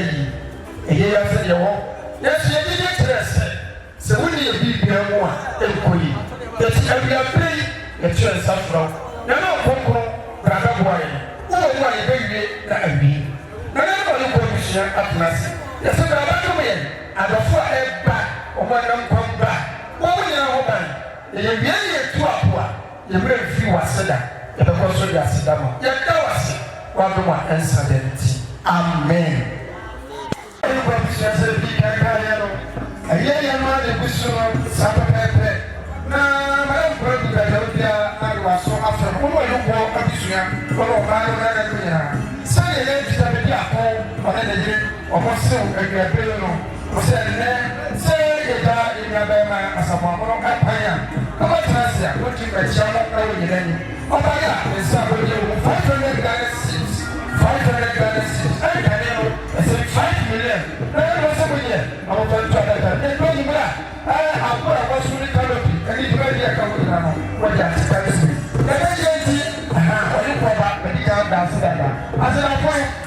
yi eye ya se de ho yes ye di interest se woni ye bi bia mu a enkoyi yes awia pray ye tren safro na na konkoro brada boy wo wo ye be wie na awi na na ko ko bishia atnasi yes brada to me adofo eba o mo na nkwamba wo mo nyina ho ban ye wie ye tu apoa ye bre fi waseda ye be ko so ya sida mo ye da wase wa do ma incident amen. Ayé máa lè gbèsò sábà pẹ́pẹ́ náà máa ń bọ̀rọ̀ nígbà yẹn bí a àríwá sọ afẹ́ wọn wọ́n yóò wọ abisua wọn wọ́n bá yọ náà lẹ́nu yẹn sáyẹn yẹn ti sábẹ́ bí àpọ̀ ọ̀nà ẹ̀dẹ̀yẹ ọmọ sẹ́wọ̀n ẹ̀gbẹ́ ẹ̀bẹ́rẹ́ nù ọ̀sẹ̀ ẹ̀nẹ́ sẹ́yìn ẹ̀dá ìyá bẹ́ẹ̀ máa Asamoah ọmọ ẹ̀páyà ọmọ tẹ̀sí à wọ́n ti ẹ̀kyẹ́ ọmọ ẹ̀wọ̀ yẹn lẹ́nu ọba yà ẹ̀sẹ̀ àbẹ̀yẹ wọ $500 $5 million I'm going to try that. It's going to be I'm going to watch the canopy and it's very accountable. What you have to me. The agency, when you come back, when you come down to that. As an appointment,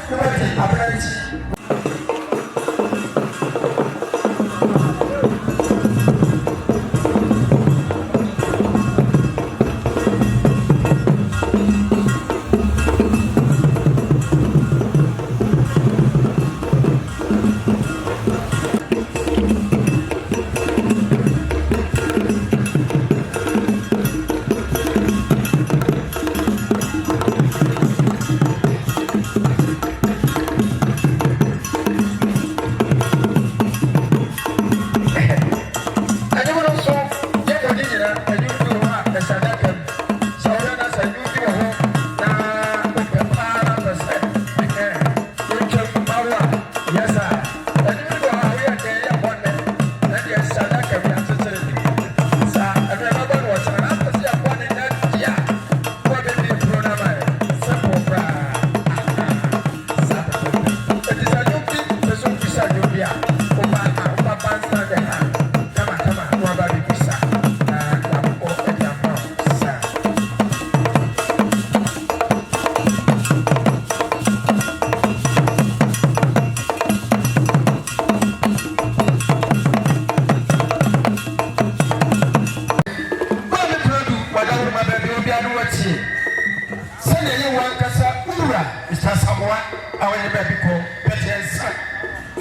Micheal Asamoah, our baby called Peters.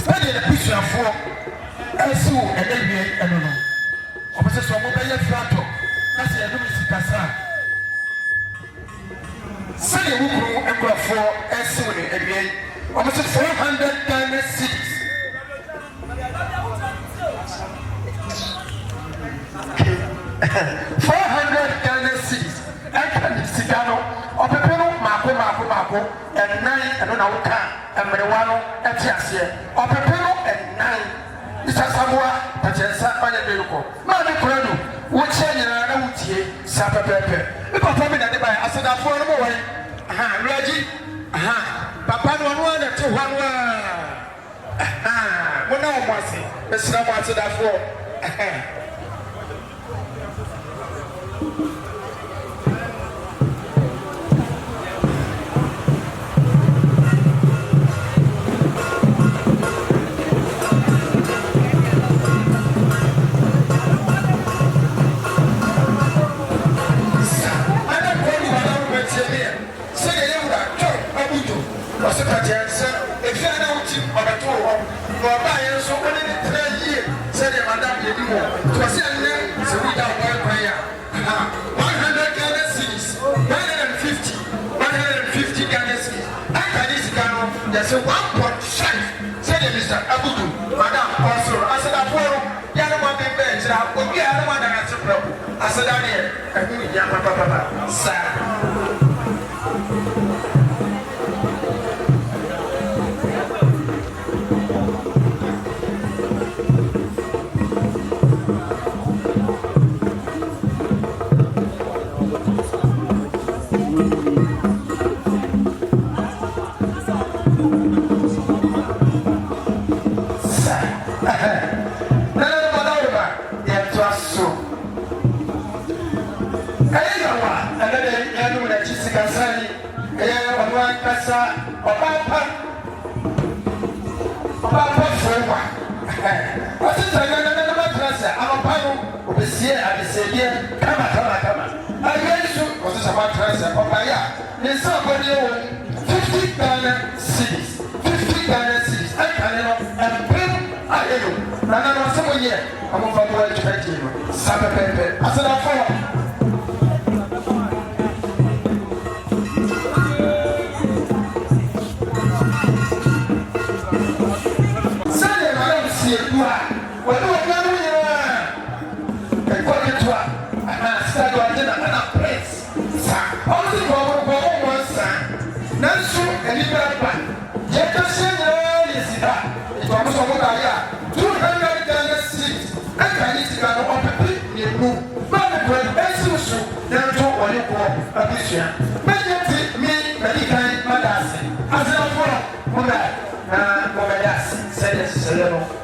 Study the Christian for Esu and then I don't know. Opposite from Mobile Frato, that's the Lucy Cassa. Sunday Wuku and go for Esu and then opposite 400 Ghana cities. And 9 and on our car and marijuana and Tiasia or Pepero and 9. Mr. Asamoah, but yes, I am beautiful. Mammy Prado, what change in our own tea, Sapa Pepe. If I told me that I said that for a moment. Aha, Reggie. Aha, Papa, 1 and 2 1. Aha, well, no, Marcy, Mr. Asamoah said that for. There's a 1.5. Say Mr. Abudu, Madam, also. I said, I follow. Yanaman bench. I will be a one that has a problem. I said, I do Yamapa, sir. What's it? I'm a panel of the Sierra and the Sierra. Come. I guess you was about transfer of my yard. There's somebody 50 Ghana cities. 50 Ghana cities. I can't and pay. I do. Nana, someone here. I'm over to educate you. Sapa Pepe. I said, I'll follow.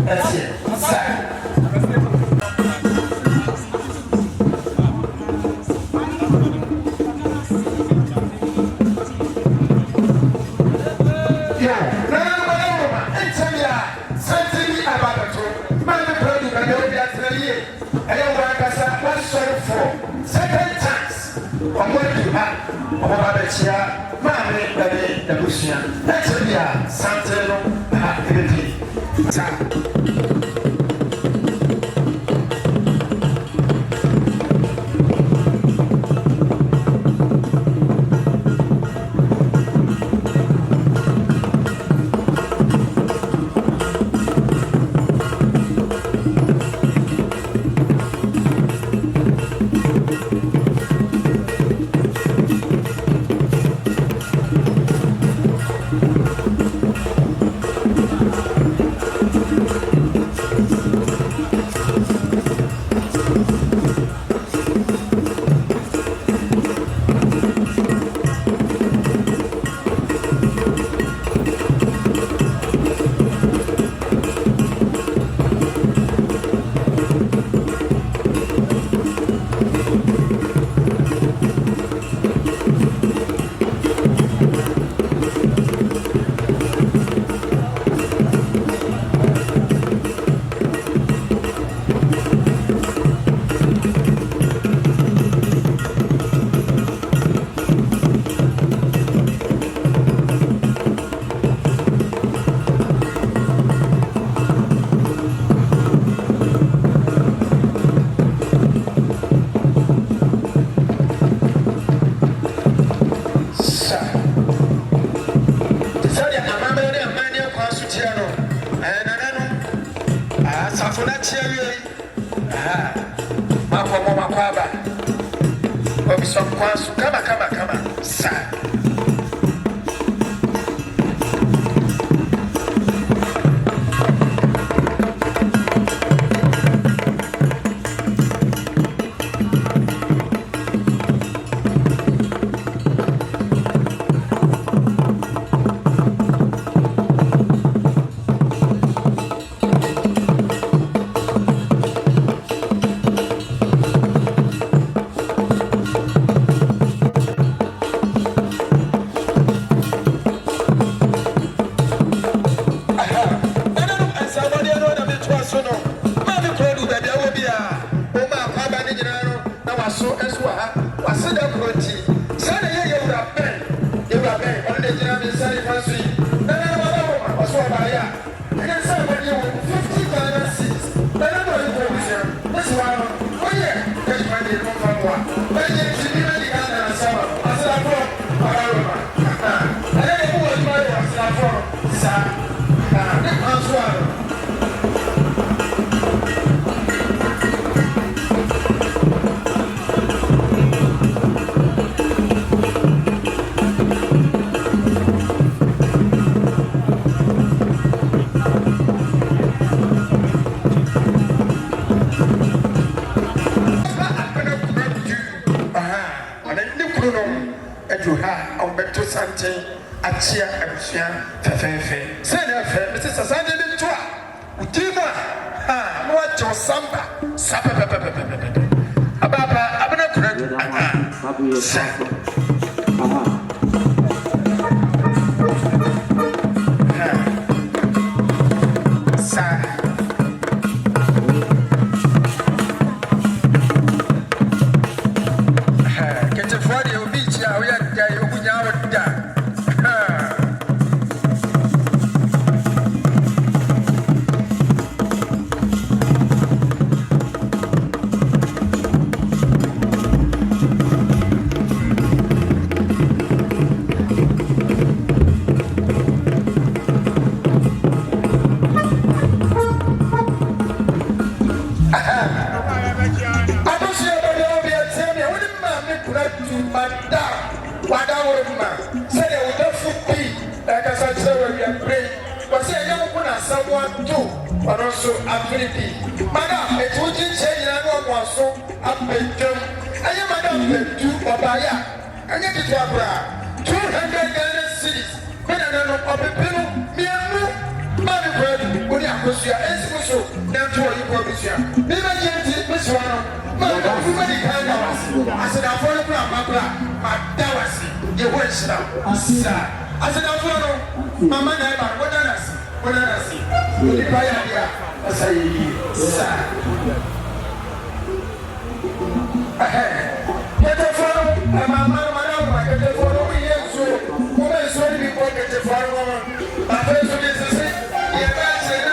That's it. Second chance. I'm going to have Mammy, the Lucian. That's a Santero, activity. Come, sir. Achia Abusia Fefe. Send her, Mrs. Asante Akim. Udima, what your samba, Sapa Ababa, Abana Kurek, one too, but also ability. Madam, it's what you say, you know, was so up and down. I am Madam two Babaya, and it is Abra, 200 cities. Men and of the pillow, me and you, Mammy Bread, when you have so, now to you, Provincia. Never get Miss One, Madam, too many kind of us. I said, I'll follow my Dawasi, your words now, sir. I said, I'll follow Mamma, what I see. The fire, I say, sir. Get a follow, and my mother, get a follow me, so, what I saw before get a follow. My first one is to say, yeah, that's it.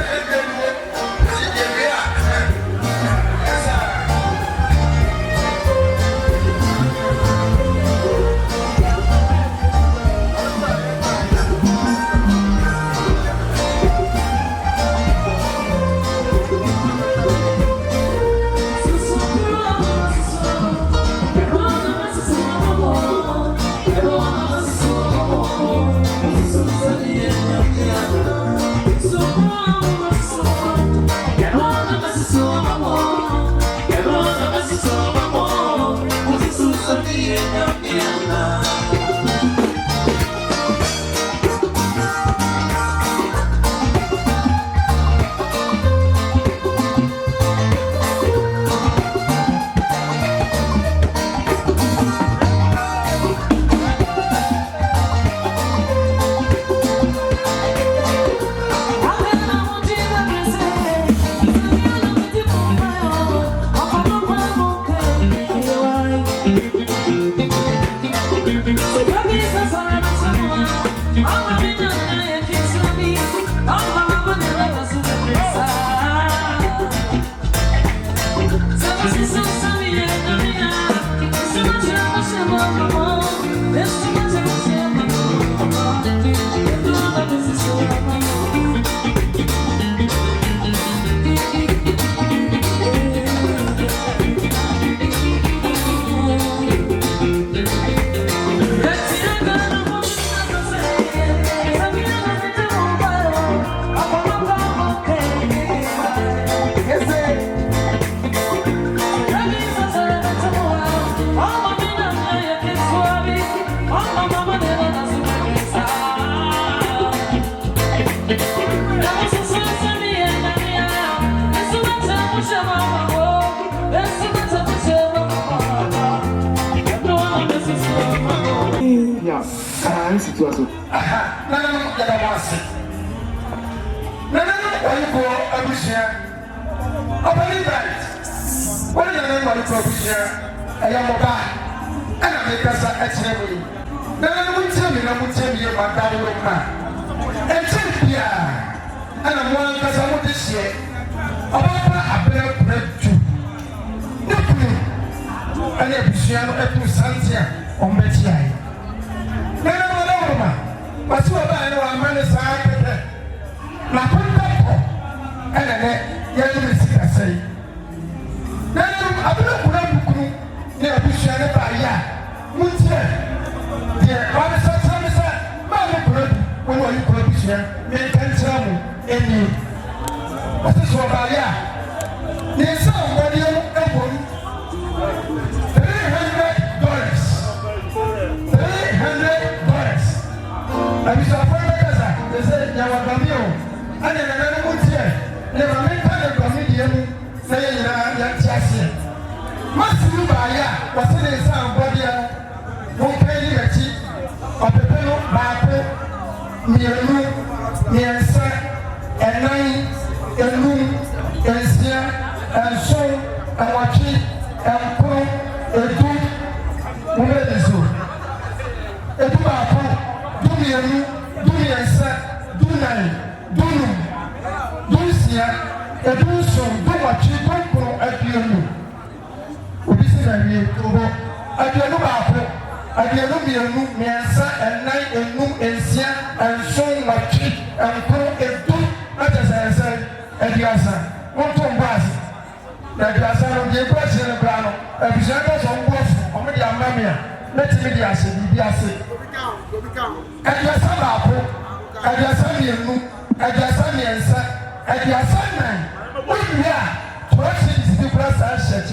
And the assignment, we are to actually see the class and church.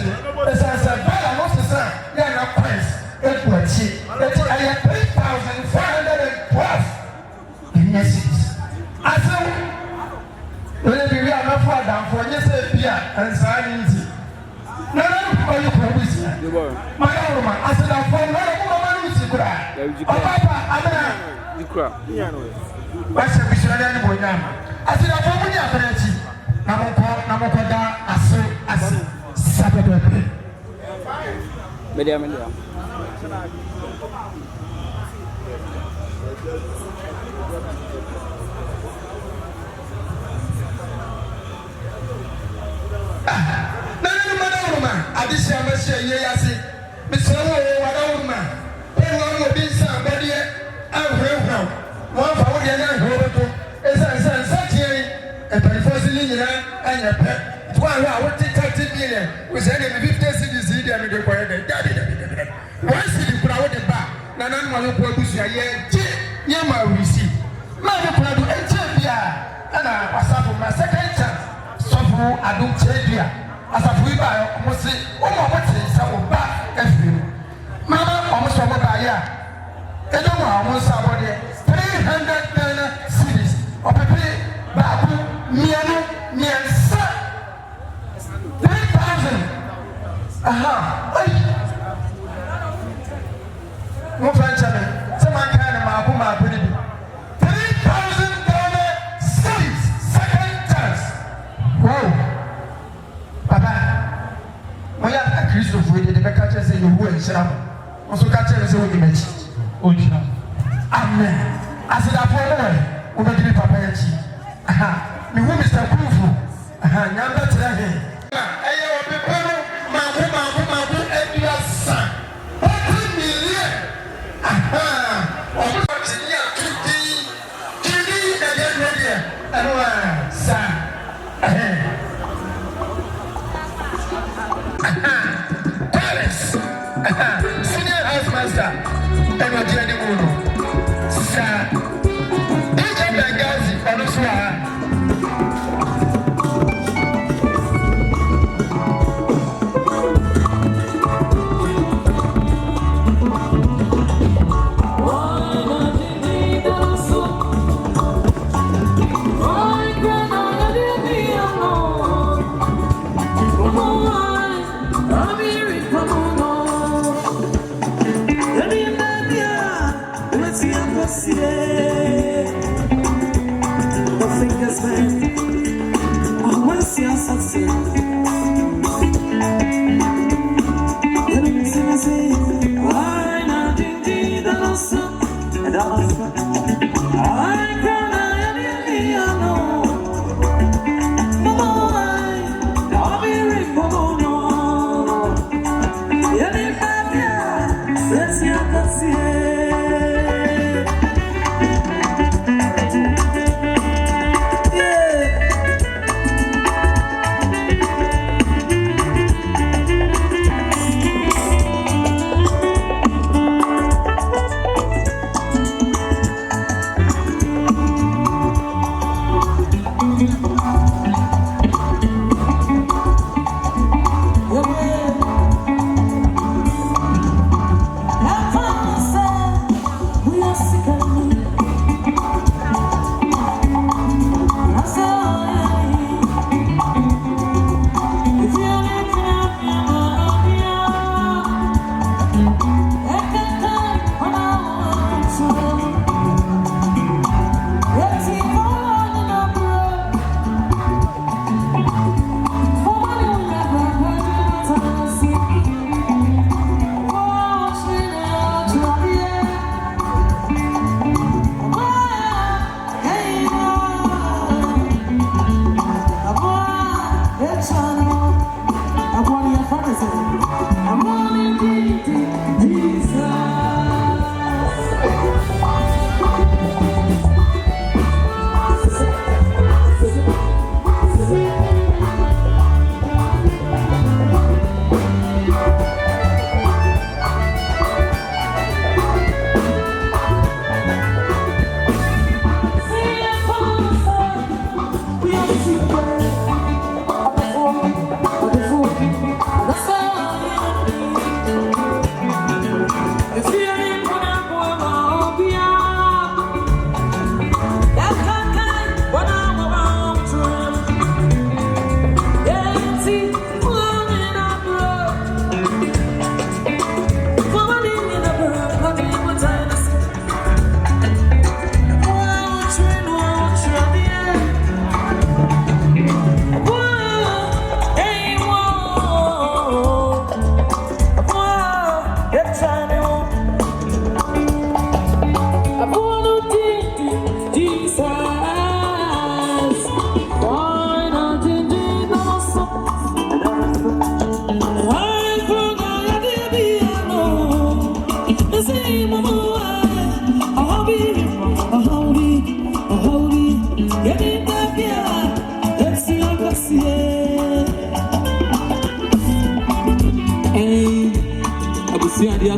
As I said, I want to say, they are not friends. It's what she, that's I have 3,412 in your cities. I said, when we are not far down for yes, and signing. No, you can wish me. My own man, I said, I'm from one woman who cry. Oh, Papa, I'm you cry. What's the vision anymore now? I said, I'm from Winnie Apparenti. Namokoda, as Saturday. Media. Addition, I'm sure you are saying, Mr. Wadoma, one will be somebody. I'm here now. One for the other, as I said, such a performing and a pet. One hour, 30 million with any 50 cities in the required. One city crowd the bar, Nana Malupusia, Yama receive. Mother Prado and Chapia, and I was up for my second chance. So I don't tell you. As a free buyer, almost say, oh, what's it? Some back and film. Mama, almost over by ya. They don't know almost about it. 300 cities of a pay, Babu, Miano, Miansa. 3,000. Aha. No French, someone kind of Mabuma, pretty. $3,000 cities, second chance. Whoa. Christopher, the catcher say you will sham. Also, catcher is only mentioned. Amen. I said, I will not give Papa. Aha, the woman is a proof. Aha, number 10. I am a people, my woman, and your son. 1 million. Aha, almost a year, 50, and one, son. Senior house master, and what you are doing, sir. DJ Bengazi, on the floor.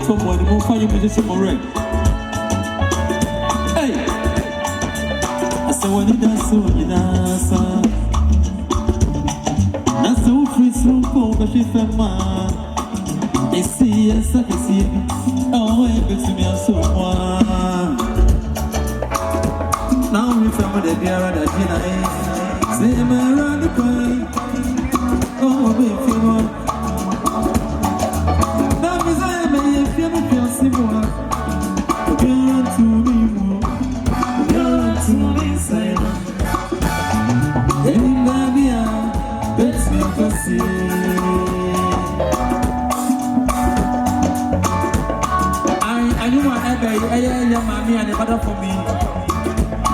to one, you won't find your position more right. Hey, I said, what did I say? You know, that's so free, so cold, but she felt man. They see, yes, I can see. Oh, it makes me so one. Now we found the beer at the dinner. Say, my around the coin. Oh, if you want. Now, Miss I may if you feel simple. Girl to me more. Girl to me silent. Any Navia, let's make us see. I knew what I mammy and the butter for me.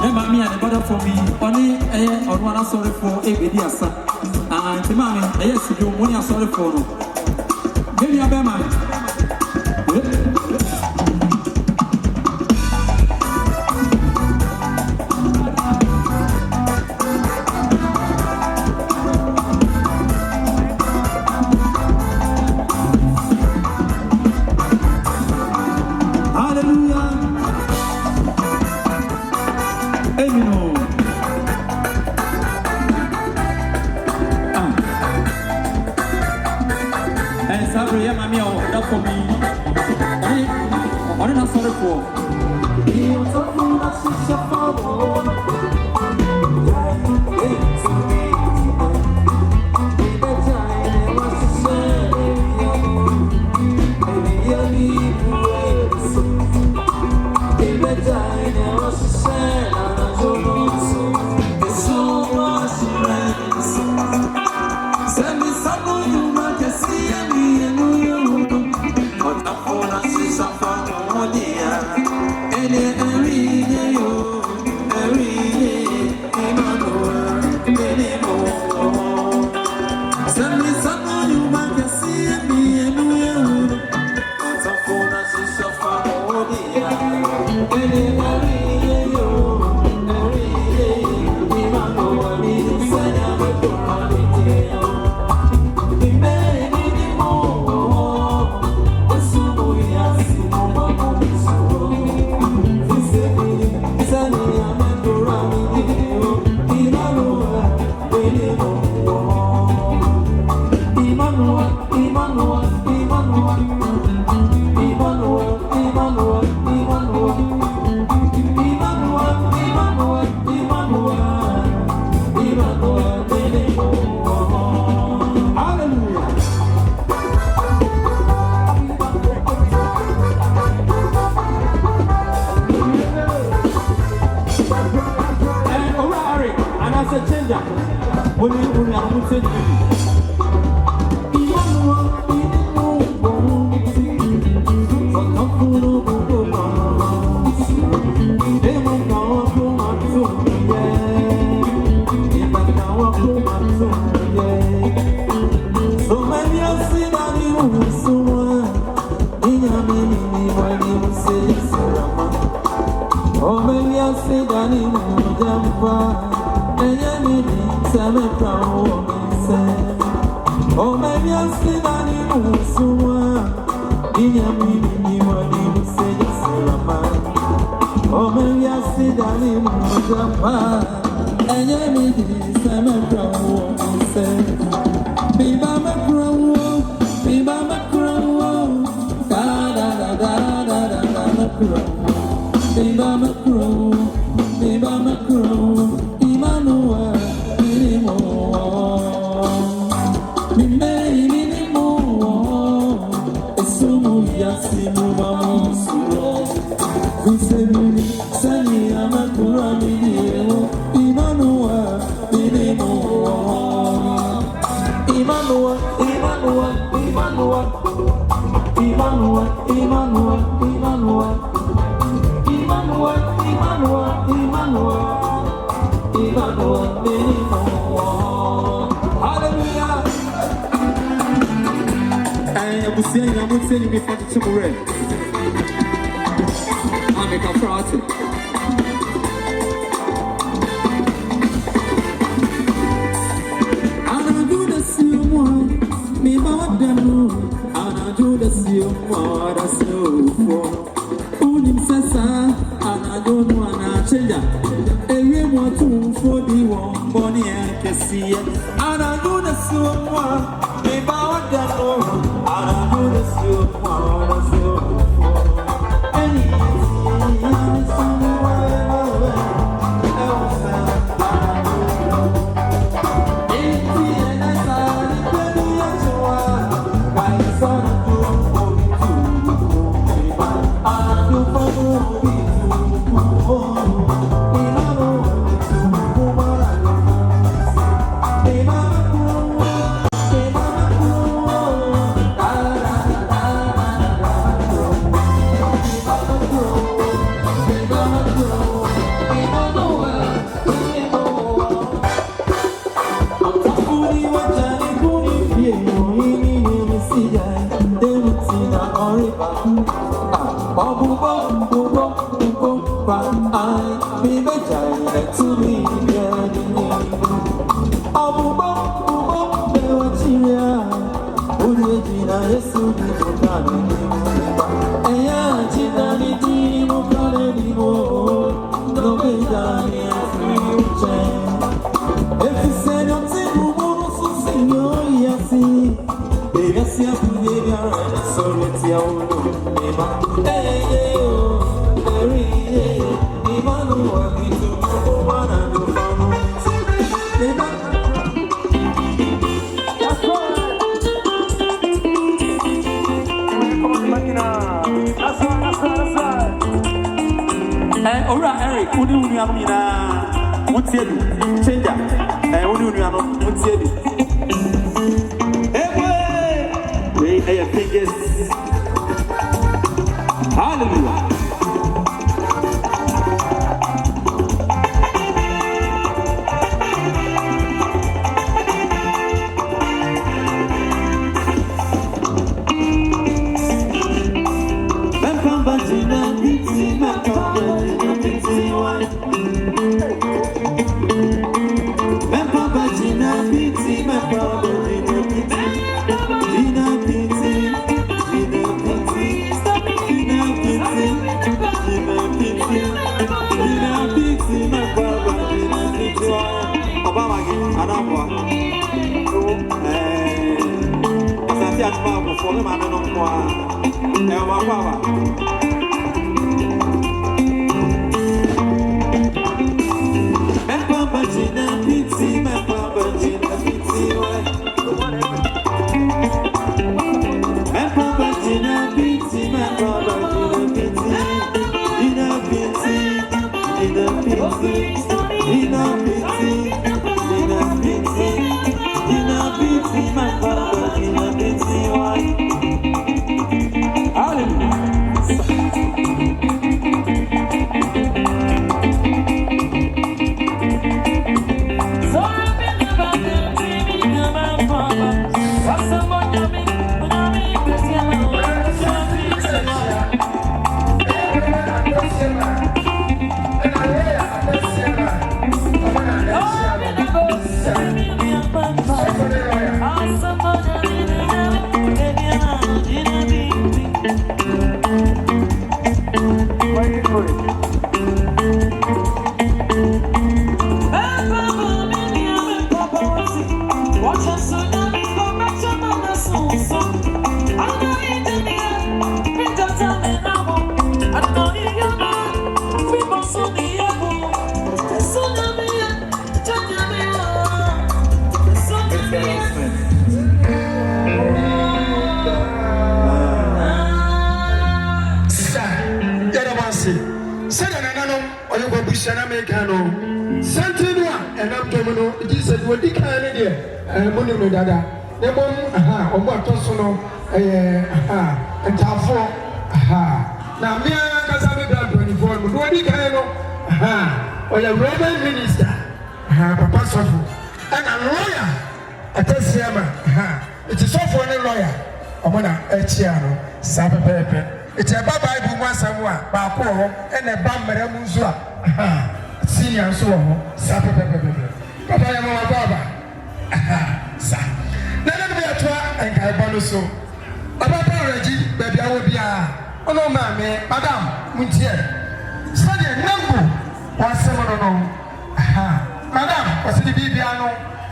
The mammy and the butter for me. Only or one I'm sorry for a baby. And the mammy, yes, you money I'm sorry for. Give me a bema. Me, my dad, I do the same, what I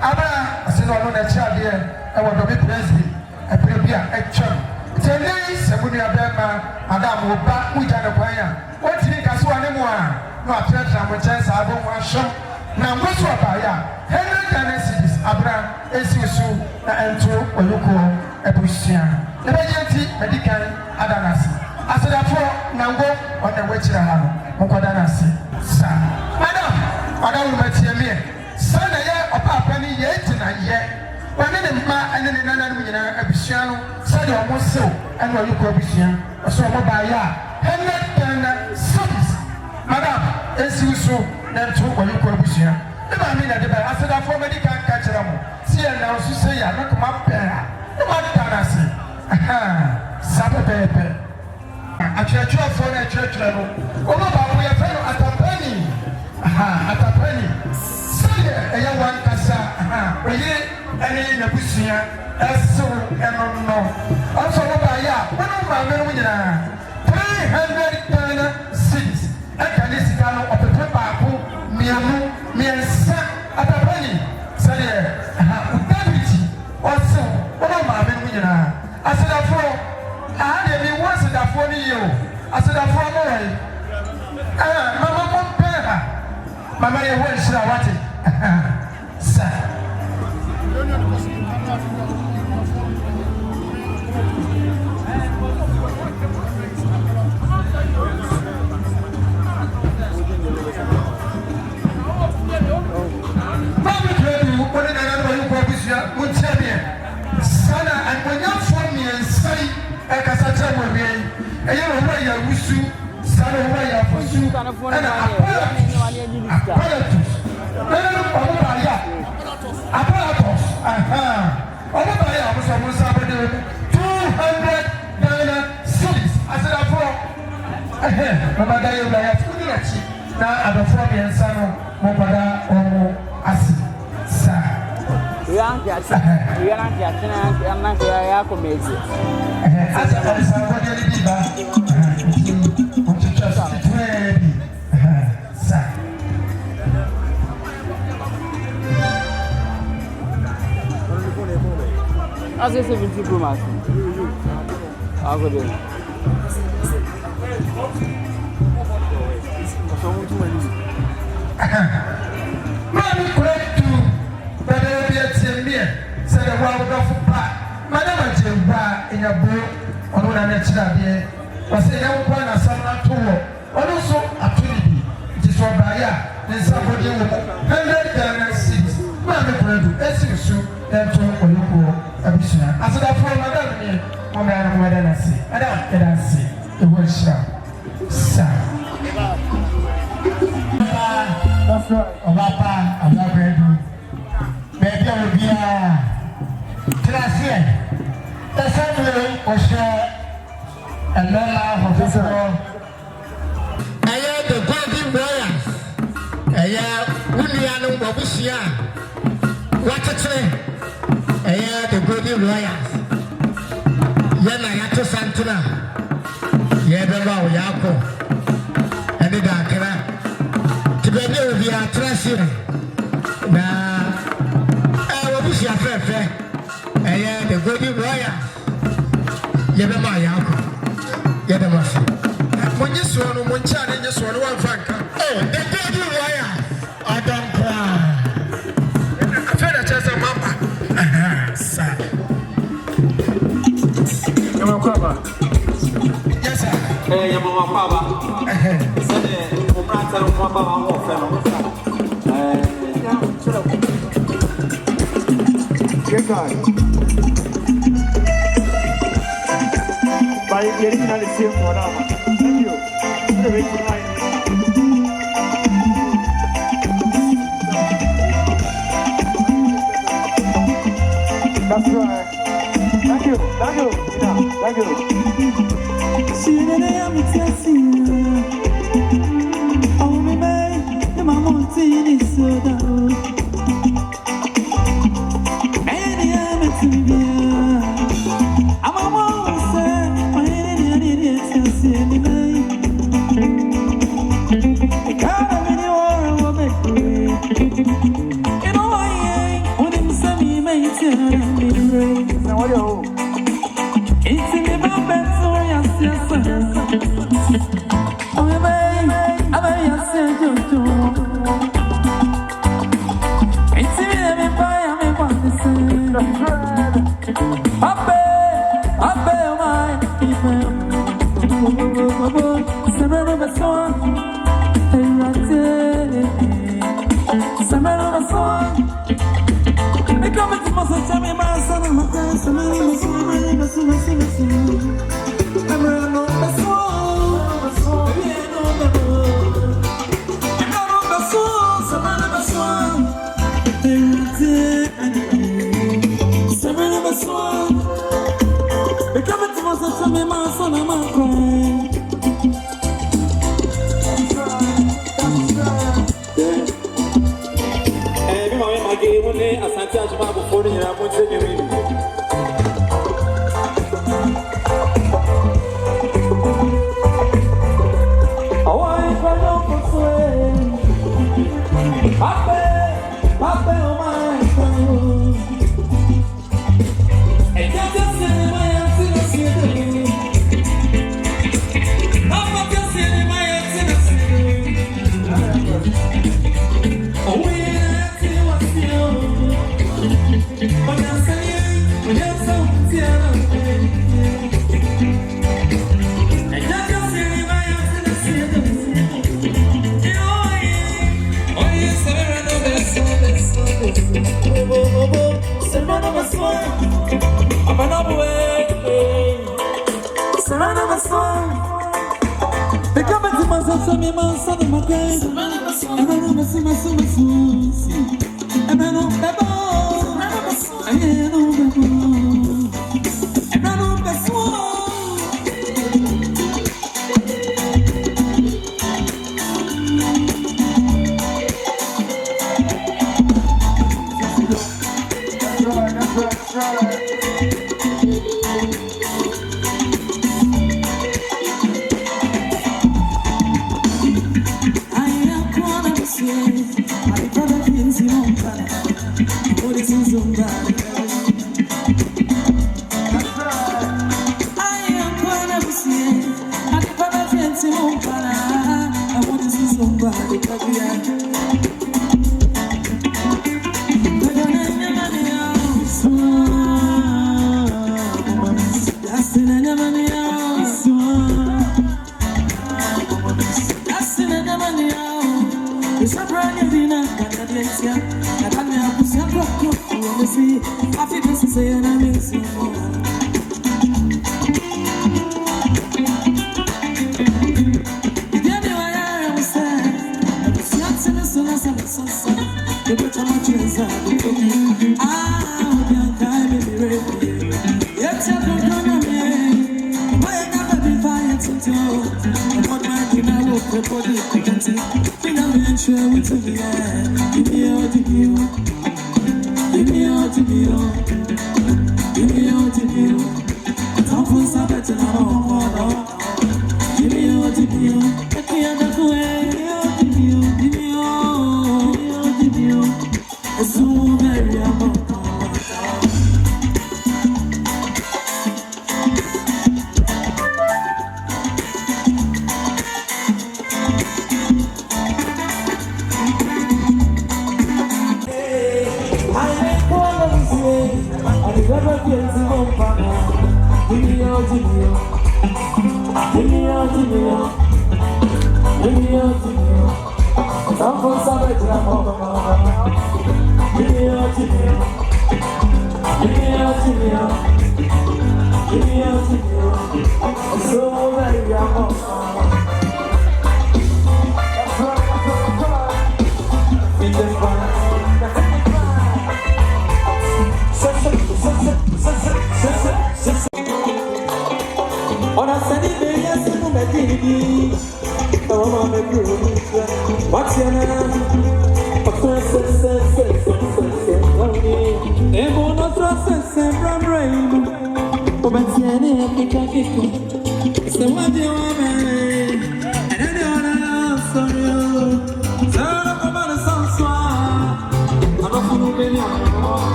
Abra, I said, no, no, child here, I want to be president. I pray be a chum. Today, Sabunia Bema, Madame, will back with an acquire. What do you think I saw anymore? No, I tell you, I'm a chance, I don't want to show. Now, what's what I am? Henry Tennessee, Abra, Esisu, and two, or you call a Bussian. The agency, medical, Adanasi. I said, Nango, on the way to the Hano, Mokodanasi. Sir, Madame, will see me. Son, a year of a penny yet, and a year. When in the ma and in another Abisiano, said almost so, and what you call Bisian, or so by ya. Henry Tennessee, Madame, Esisu. Then two or you call Busia. If I mean that I said I formally can't catch them. See, and now she say, I look my pair. The one can I say, aha, Saturday. A church for a church level. Oh, but we are at a penny. Aha, at a penny. Say, a young one cassa, aha, we hear any in the Busia, as so and no. Also, by ya, one of my men, 300 Ghana cities. I can listen to the paper. Miensa atapani say udabiti also one ma be nyina asedafo dey be once dafo ni yo asedafo mo we mama mo pera mama ye ho shira wate sa Sana and when you form me and say, I can say, and you know where you're with you, Sana, where you're for you, and apparatus, aha, was almost 200 Ghana cities. I said, Mama Dayo, I have put it now. I'm a form and son, Mopada, or Asi, sir. We are not yet. I'm not here. Committee. As I said, what do you do? Want to trust me? Sir. As I said, you go, I'll go there. Mommy, correct too. But there will be a team here. Said the world of back. Madame Jimba in your book on one natural day. Was a young one as someone to work. Also a trinity. It is what by ya. Then somebody will 100 Ghana cities. Mammy, as you shoot, then to or you go. As I for Madame here, Madame, what I say. Madame, can I say? It was sharp. Sir. That's right. Papa, I'm not ready. Baby, I will be the same way was a long of I am the golden warriors. I am William Babusia. What a train. I am the golden warriors. Yana Yato Santana. Yabba Yako. And the Dakara. To be a tracing. Now, I will be your friend. I am the golden warriors. Yabba Yako. When you saw no one child and you saw one franca. Oh, the golden warriors. I don't cry. I feel a chance of Mama. Sir. Yes, sir. Hey, your Mama Papa. Said, good guy. By getting an issue for now. Thank you. That's right. Thank you. Thank you. Thank you. See that I am excited. Oh, me, the mama is so down. And I am excited. I'm a monster. My enemy is a I can't have any more of it. You know I ain't. Asante Akim before the year, I'm saying you.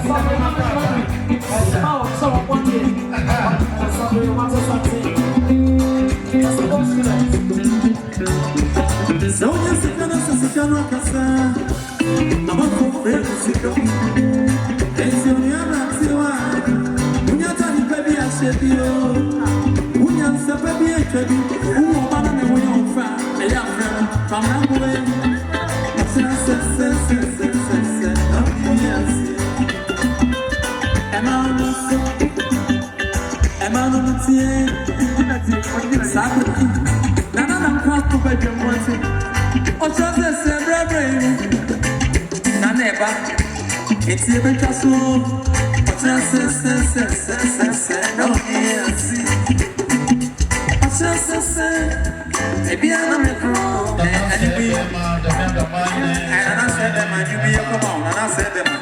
Let's Shebio, William Sababi, who are on the way on fire, a young friend from Namway. It's a bit of soul. Maybe I'm not wrong. And I said them, and you be a come on, and I said them.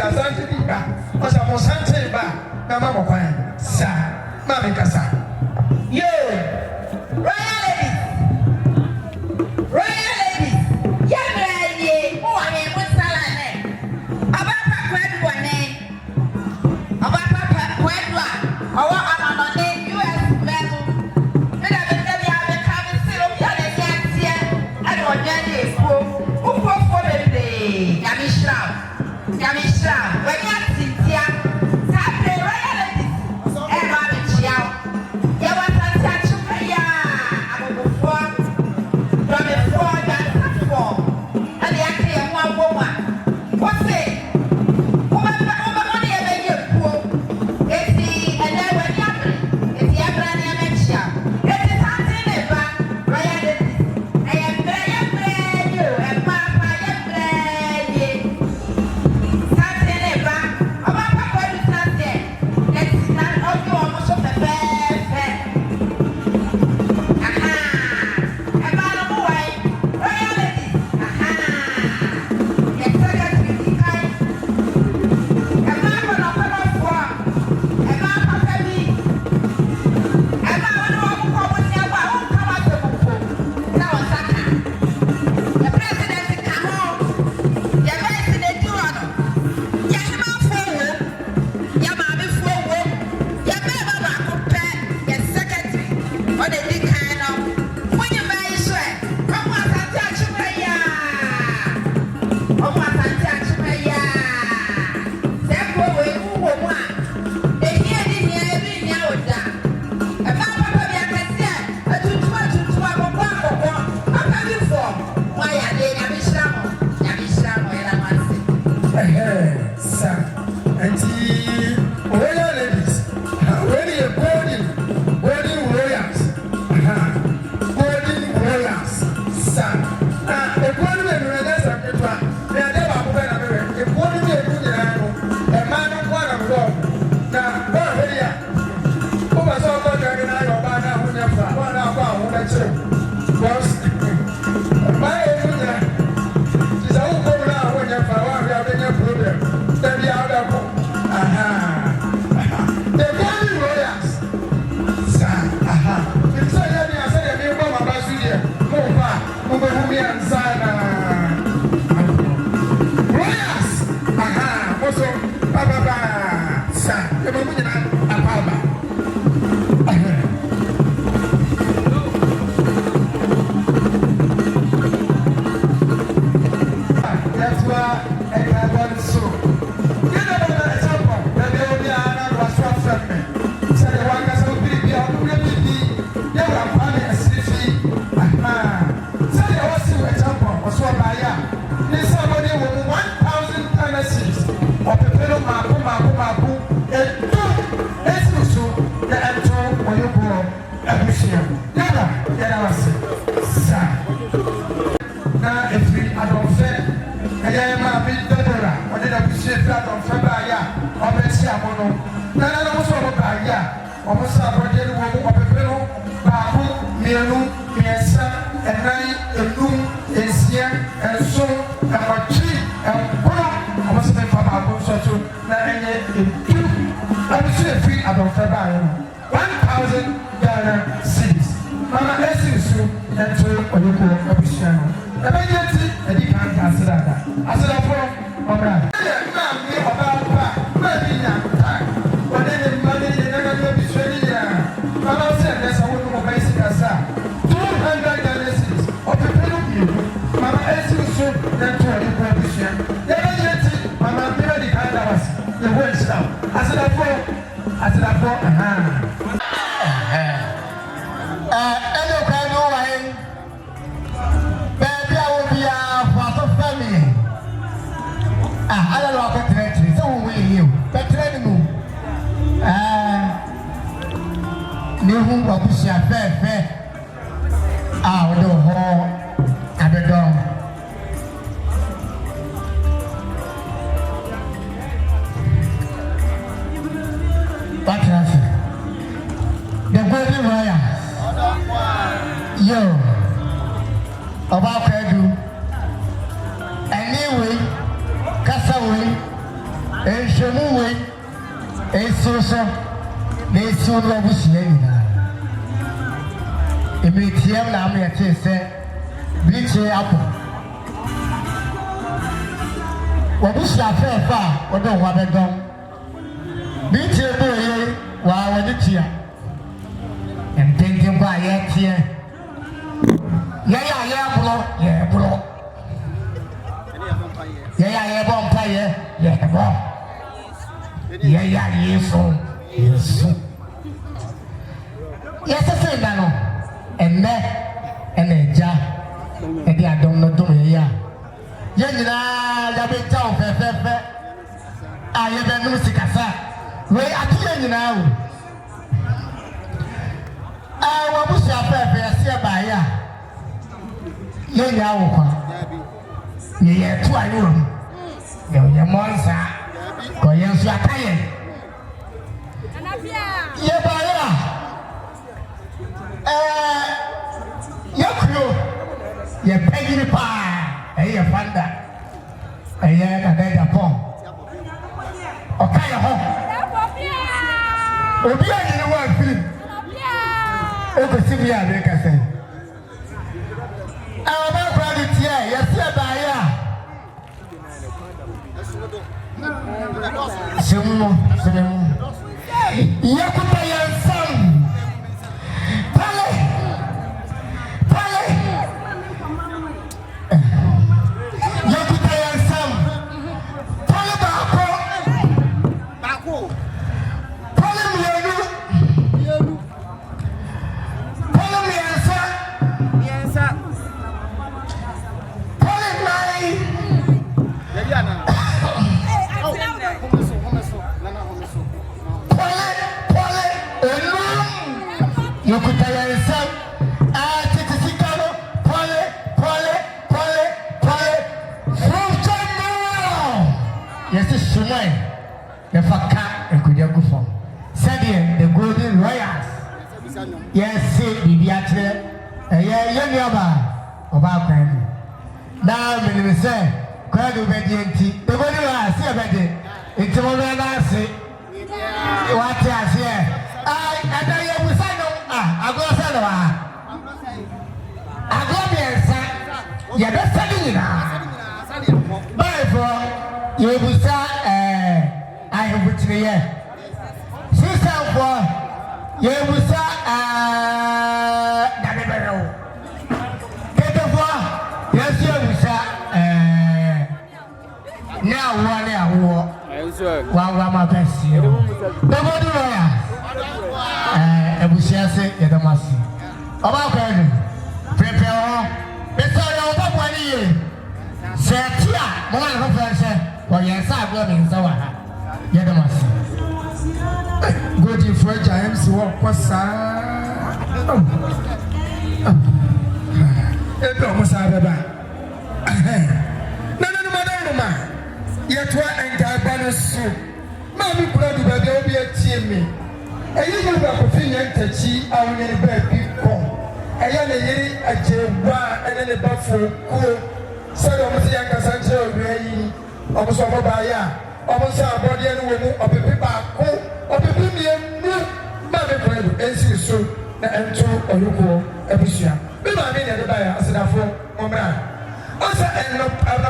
Asante Diba, was a Mosante Ba, Namama, Sa, Mammy Casa. Yo, Royal ladies, young lady, who I am with Salane, about Papa Quedwane, about Papa Quedwa, or I'm on the US level. And I've been telling you, coming still, and what Jenny who for the day, Yamisha, when you're Cynthia, Saturday, Royal ladies, and Micheal. Enshamuwe, Ensoso, Nesu Robusiana. Imitiam Lamia say, Bleach apple. Wabusha fair far, or don't want to go. Bleach a boy, while I did here. And thinking by yet here. Yeah, bro. Yeah, vampire. Yeah, bro. Yeah, yes. Yes, I say that. And that, and a jar, and I don't know to me. Yeah, the big town, I have a music. Where I tell you now. I want to say, by ya. Yeah, 2 hours. Your monster. Go yes, you are tired. Yeah, your crew. You're begging the pie. Hey, your father. Hey, I beg a pong. Okay, home. Oh, be in the world, Philip. Oh, see me, I say. Our brother, yes, the Faka and Kujakufa. Sadia, the Golden Royals. Yes, see, Bibiatre, a young Yaba of our country. Now, when we say, Crowd obedient, the Golden Royals, see about it. It's a moment I say, what I say. I know you sign I go Salva. I go there, sir. You're not selling it. Therefore, you will say, I have with me here. Sister, you will say, get the yes, you will say, now one hour. One my best. The body lawyer. I will say, you're the master. About prepare. It's all over 1 year. Say, Tia, one of her friends. Well, yes, I'm going to say. Yadamas. Go to French, I am so what's almost out of that. No, madam, yet what and Gabanas soup. Mammy, could I be a team? A little bit of opinion to cheat out in a bed people. A young lady, a jabba, and then a buffalo. Said almost young as I tell you, almost over by ya. Almost our body and woman of the people of the premium Mammy Friend, and see so and two or you call a bishop. Be my meaning at the buyer, I said, for man. Also, and a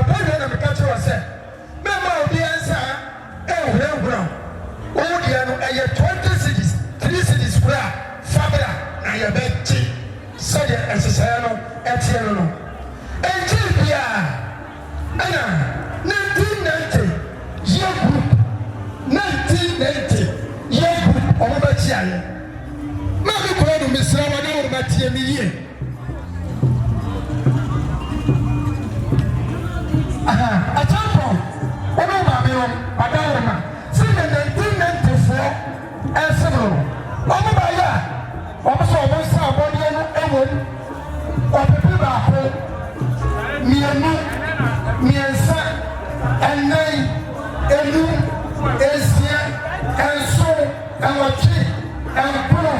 point of the country was said, Mamma, the answer, oh, ground. Oh, dear, 20 cities, 3 cities square, Fabra, and your bed tea, Sadia and Siciliano, and Tiano. And Tilpia, Anna, 1990. 1990 year group over Chian. Mammy called Miss Ramano Matia Million. A champion, Madame, since 1994 and several. Over by ya, almost almost our body and woman of the people, me and son, and name. Elu, Asia, and so, and what she, and Pula.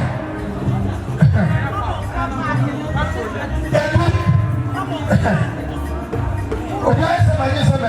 Elu, oh, yes, I just said,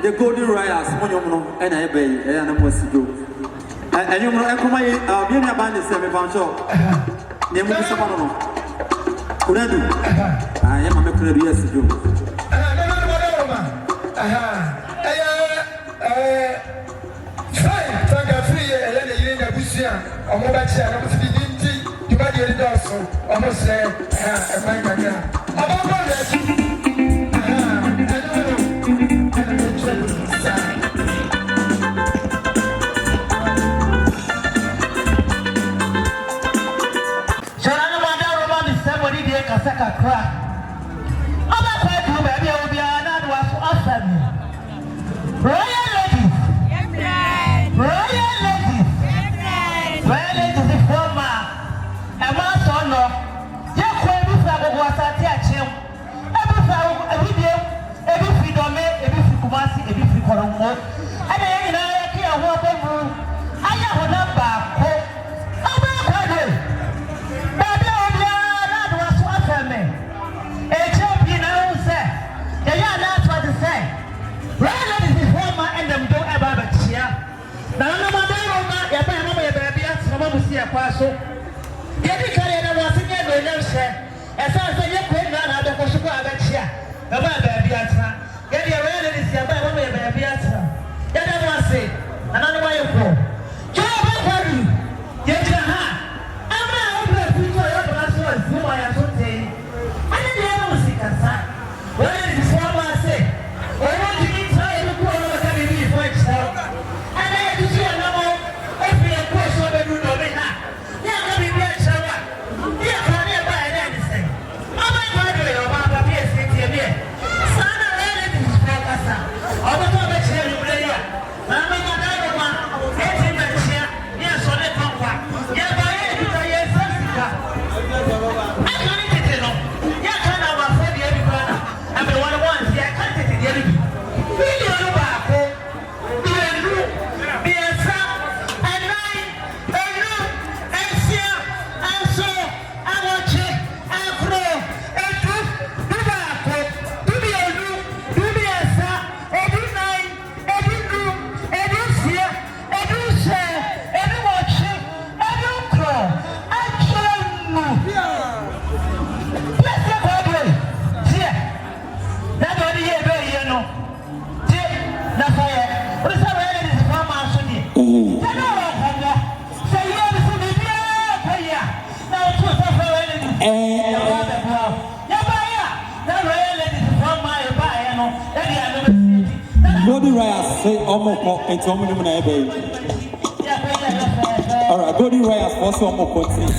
The Golden Royals, Monyono, and I bay, and I must go. And you know, I come my being a band is 7 pounds. Name Kuredu. Ya mama kuredu yes do. Alright, go to Royals for some more content.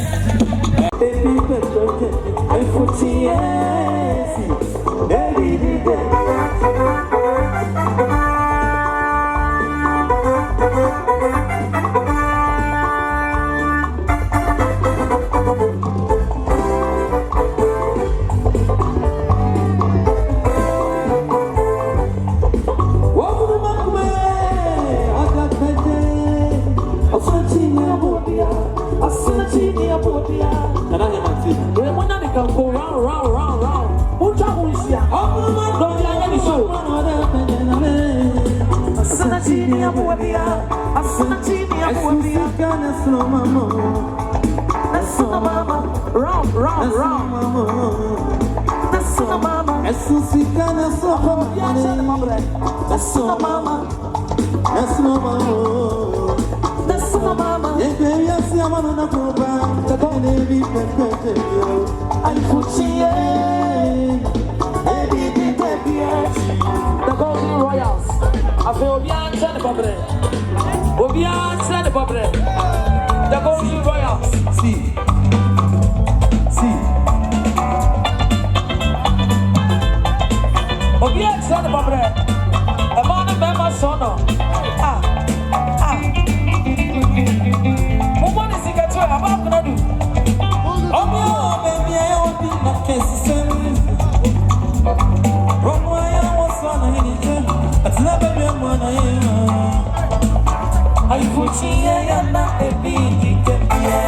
I put you in a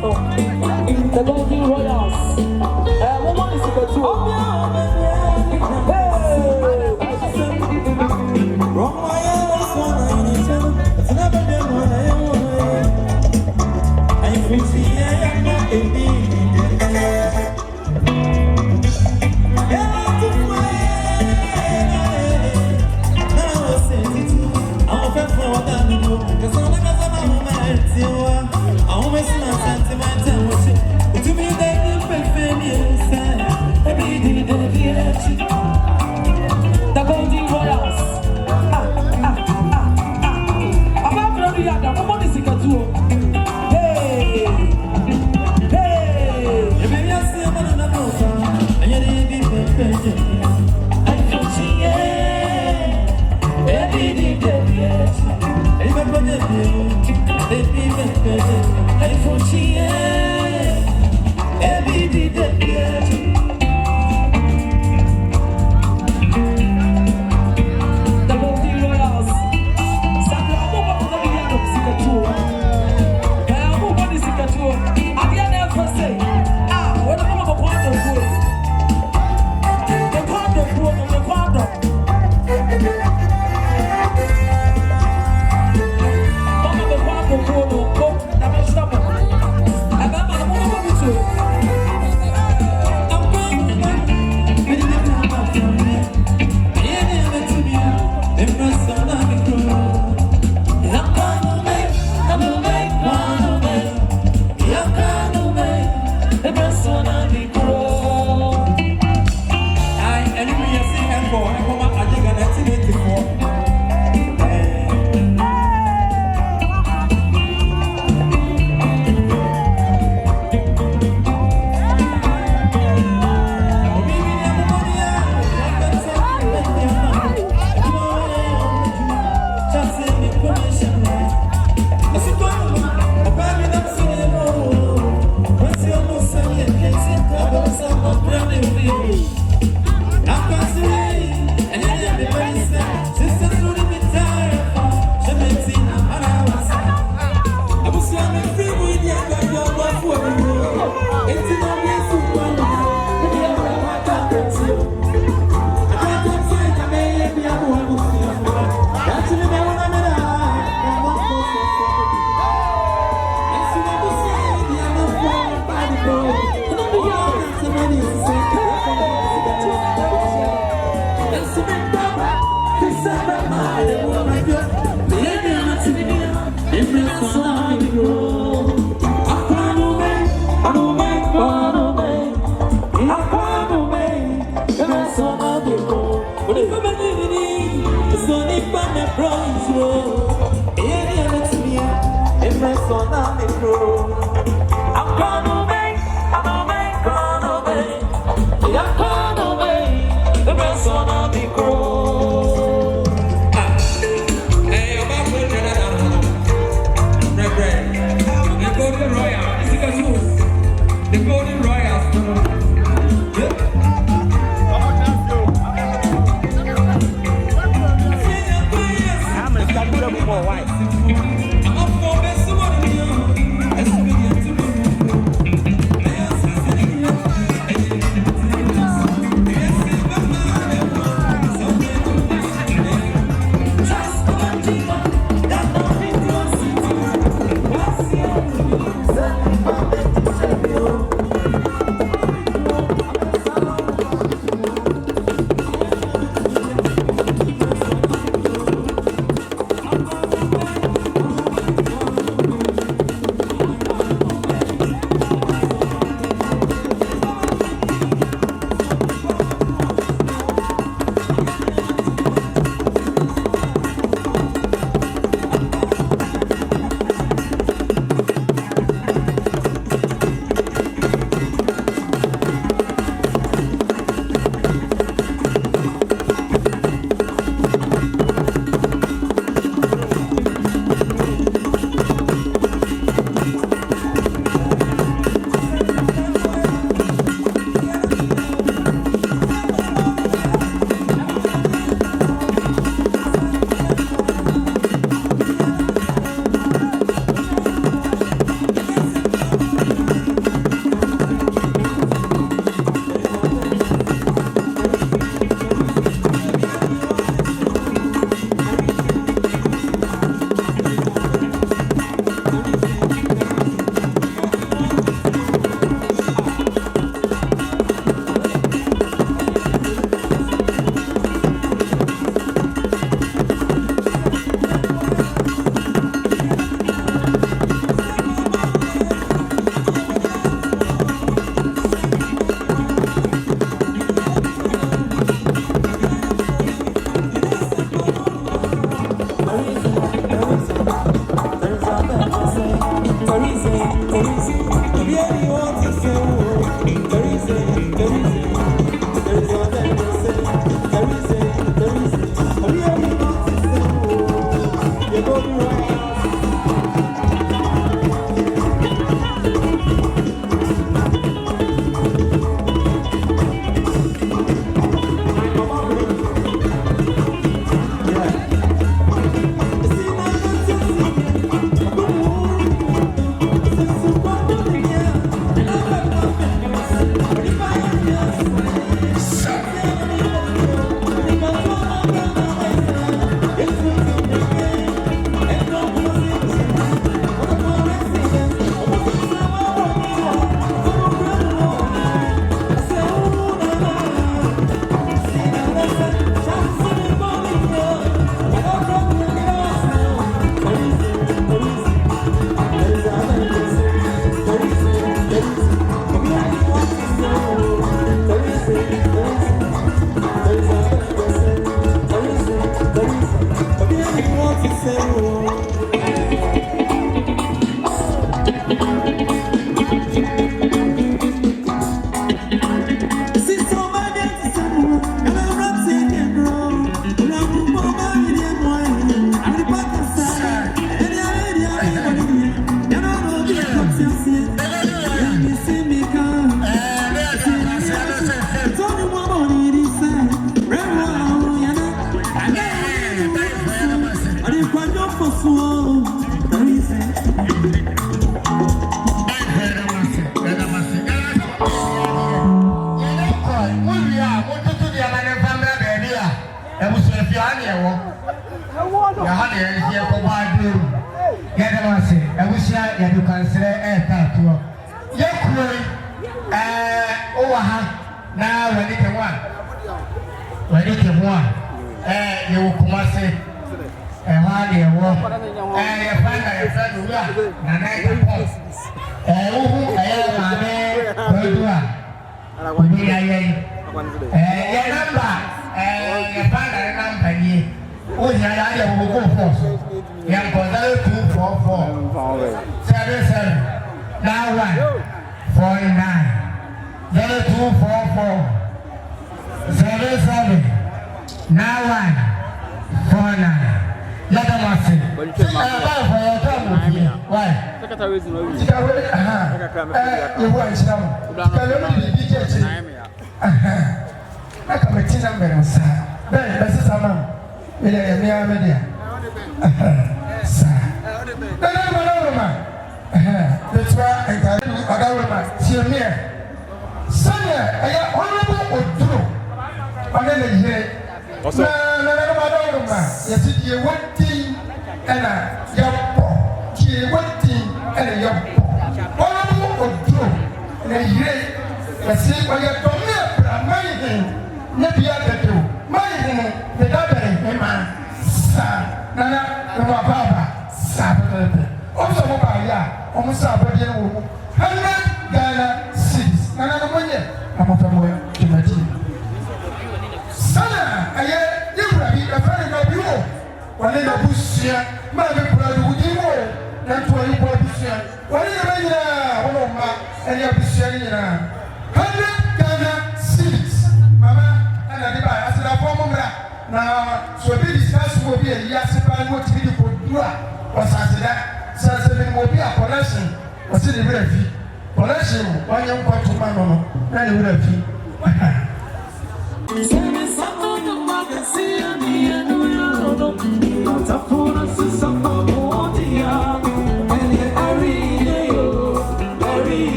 The Golden Royals. Woman is the two.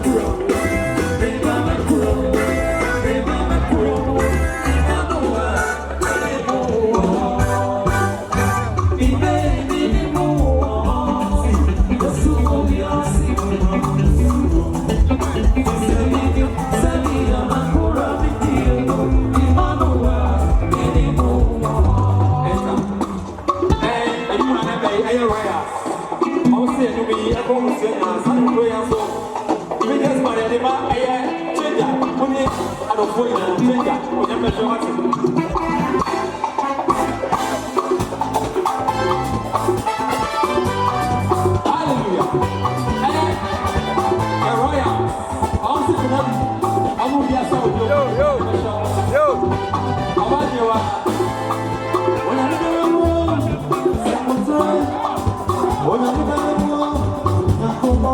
Grow. adɔfoɔ nyinaa ɔtwɛnga onyame hwɛ wate hallelujah ɛyɛ royal ɔn si tena bi ɔmo bi asa obi o ɔba deɛ wa onyame bɛyɛ mu sɛmotɔ onyame bɛyɛ mu nakobɔ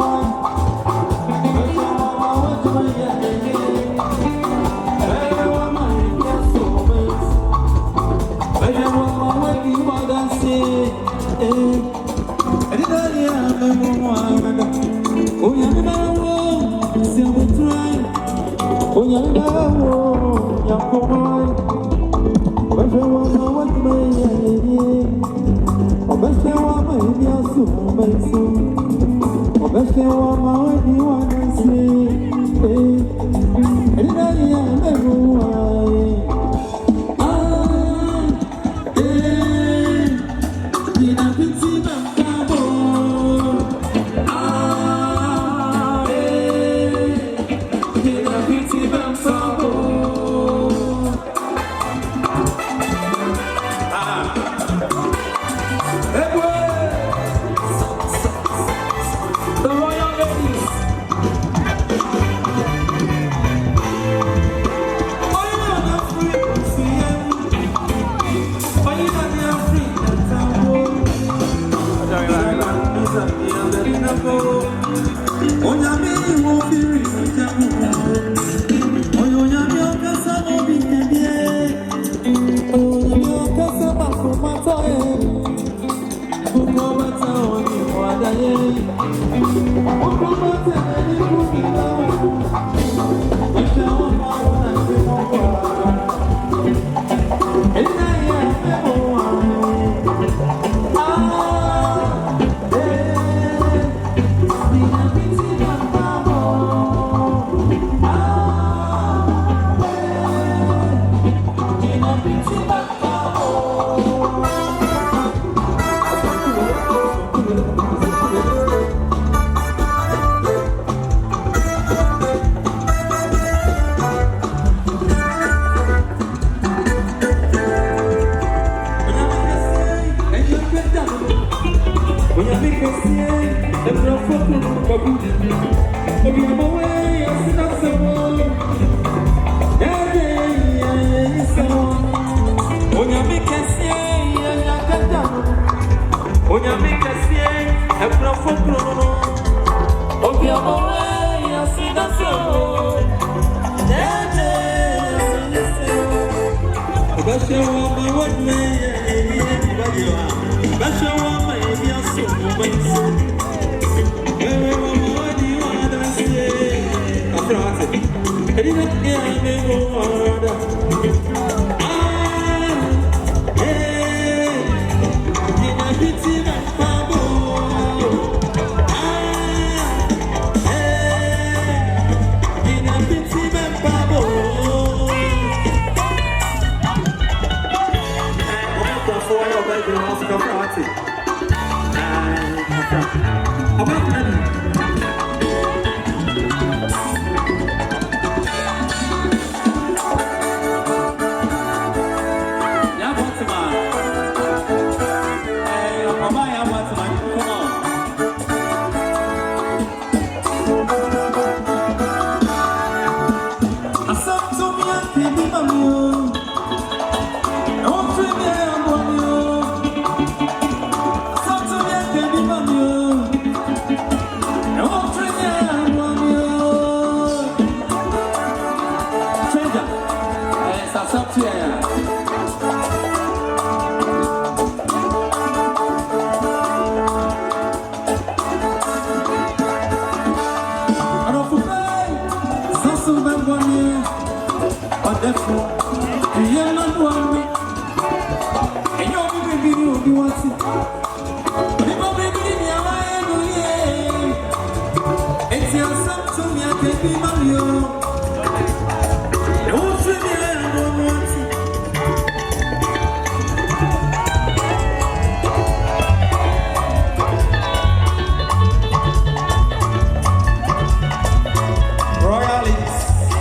Royalists.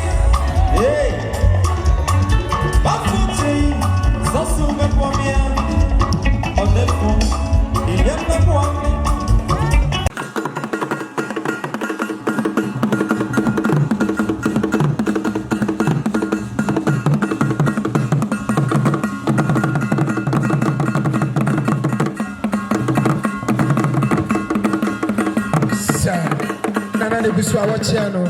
Hey. bisu a wɔkyea no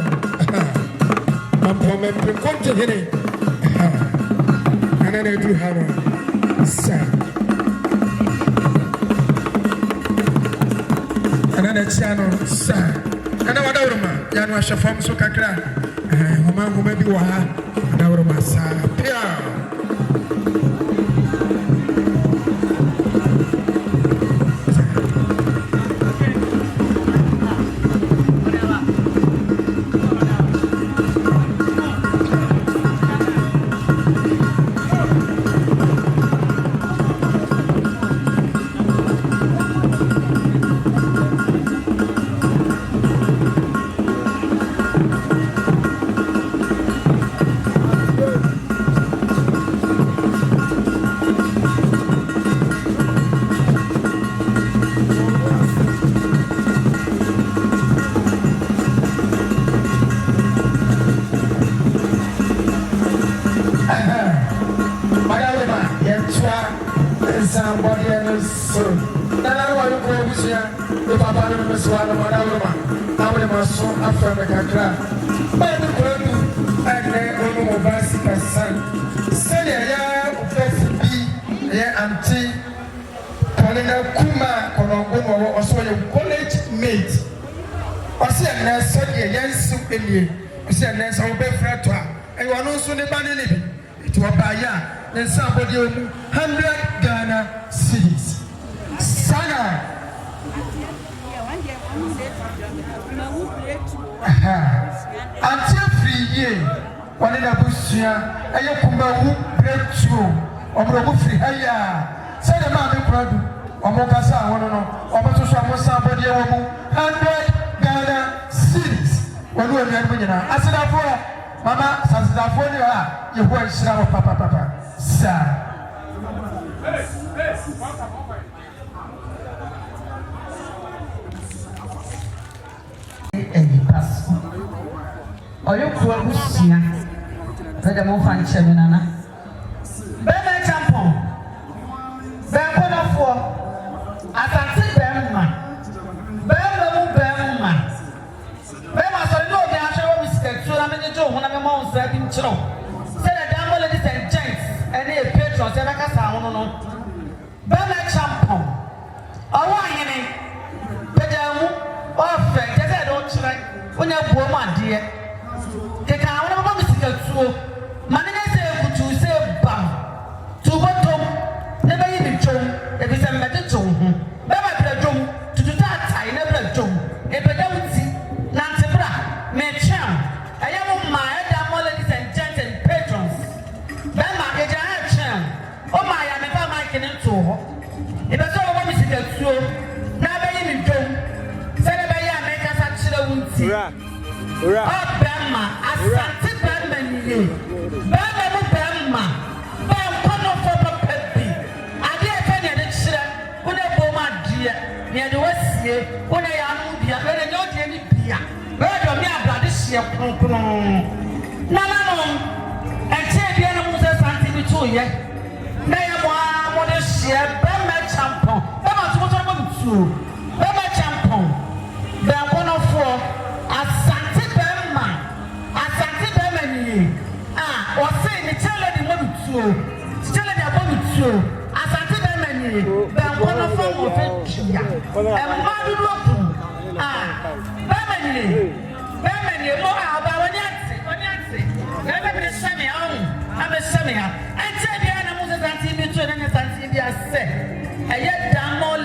mampɔmɛ mprenkonto hene ana na aduru ha no sa ana na kyea no sa ana wadawroma ya no ahyɛ fam so kakra homa bi wɔ ha wadawroma saa pia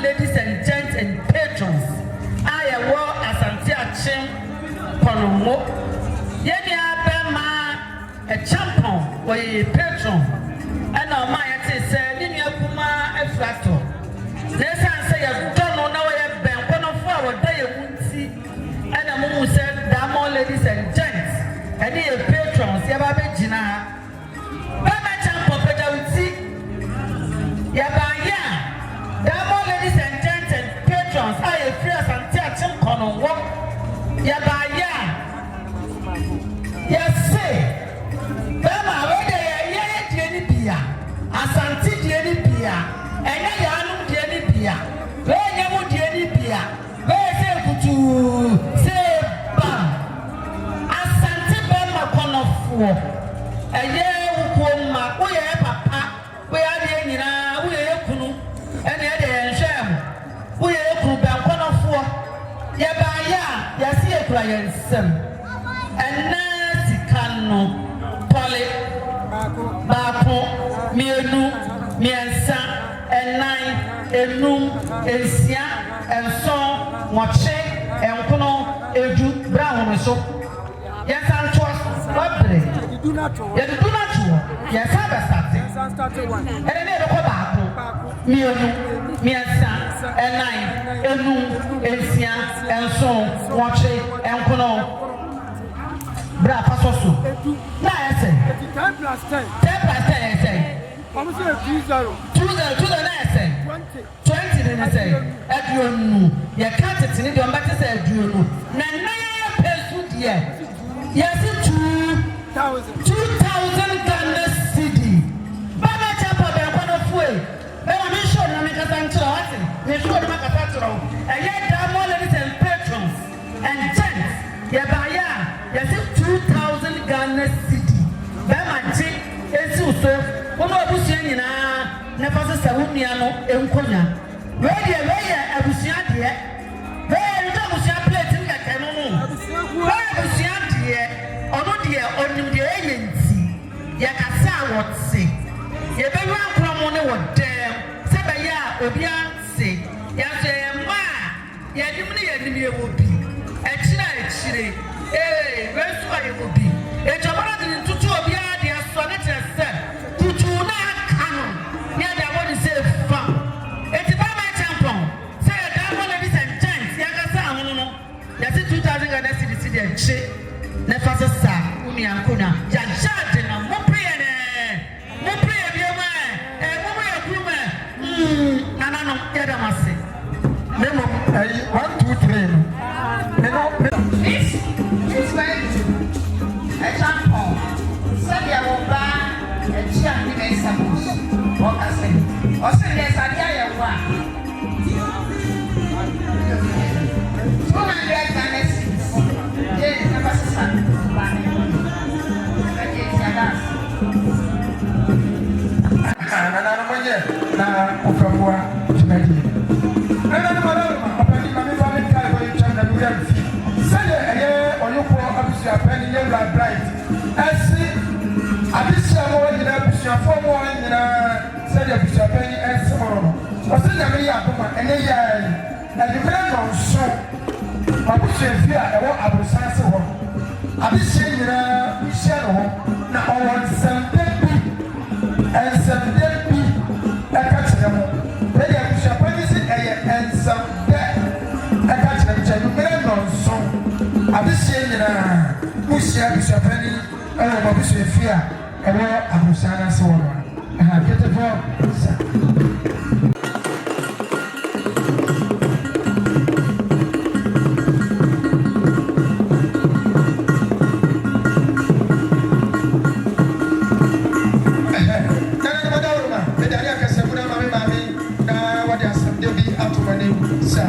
Ladies and gents and patrons, I am Asante Akim Ponomo. Yeni abema a champion or a patron. And now my say, Nini Akuma a flato. This answer you don't know now I have been one of our day won't see. And a moon said, Damo ladies and gents, and the patrons, Yababe Gina. Bama champion, but I would see Yabaya. Damo ladies and gents and patrons, I am free as Asante Akim Ponomo. Yabaya. Yes, say, Bama, where they are yet, Bia, Asante Diani Bia, and Yanu Diani Bia, where Yamu Diani Bia, where say to say, Bam, for. And yeah, Wukuma, we are papa, we are the Enina, we are Kunu, and the other Sham, we are Kuba, one of four. Yabaya, Yasia clients, and Nancy Cano, Polly, Bako, Mienu, Miensa, and nine, and noon, and Sia, and so, Moche, and Kuno, Edu, Brown, so. Yes, I'm trust. What day? You do not know. Yes, I started one. And then they go back. Me and son, and nine, and noon, and Sia, and so, watch it, and Kuno. Bra, Pasosu. Now I say 10 plus 10. 10 plus 10, I say. I'm saying 2-0. 2-0, I say. 20, then I say. At your new. You can't sit in your back to say, do you know? Now, pay yeah. Yes, 2,000 Ghana cedi. Baba chapa be one of way. But I'm sure na make us answer. Me sure na make us answer. And yet there are more ladies and patrons and gents. Yeah, yes, 2,000 Ghana cedi. Baba chi esi so. Ono abusia nyina na fa se wumia no enkonya. We abusia de. We abusia plate ni ka no no. We abusia ono de onim de ayenti ya kasa wotse ye be wa kromo ne wodem se be ya obi anse ya so ma ya dim ne ya dim ye obi ekire we so aye obi e jabara de tutu obi a de so ne tese tutu na kanu ya da woni se fa eti ba ma champion se da mo ladies and gents ya kasa hono no ya se 2000 Ghana cedi de enche ne fasa sa uni ankuna ya jade na mo pray bi ma mo pray kuma nana no ya da mase memo 1 2 3 no this way a champion said ya wo ba e chia ni me sabus o kase o se ne sa dia ya wa 200 Ghana cedis ye na fasa sa na ukabwa tunajia nana malama apani mami family kai kwa chama na duria mfi sale eye oyuko abusi apani ye la bright esi abisi awo nyina abusi afọmo nyina sale abusi apani esi moro o se nyame ya akoma ene ya na dimre no so abusi afia ewo abusanse ho abisi nyina bisia no na owon sembe bi ekachiremo ede abusuapani si eye ensamde ekachiremo mere nonso abisie nyina musia abusuapani ewo abusuafia ewo abusana se wo aha ketefo sa Say,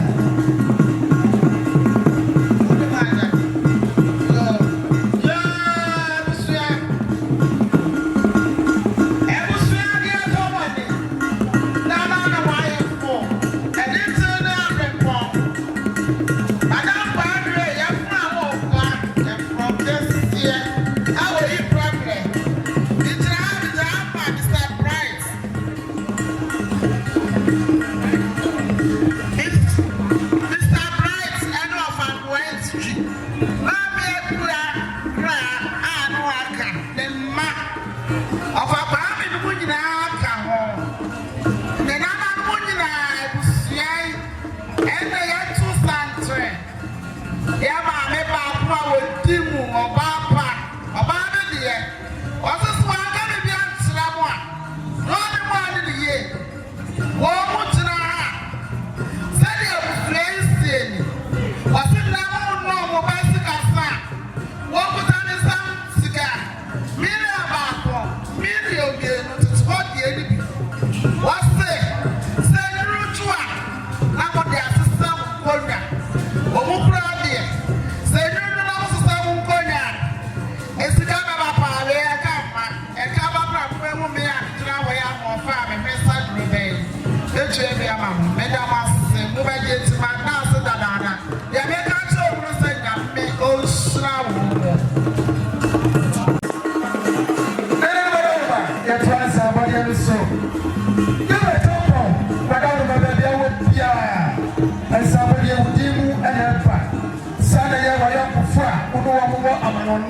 no,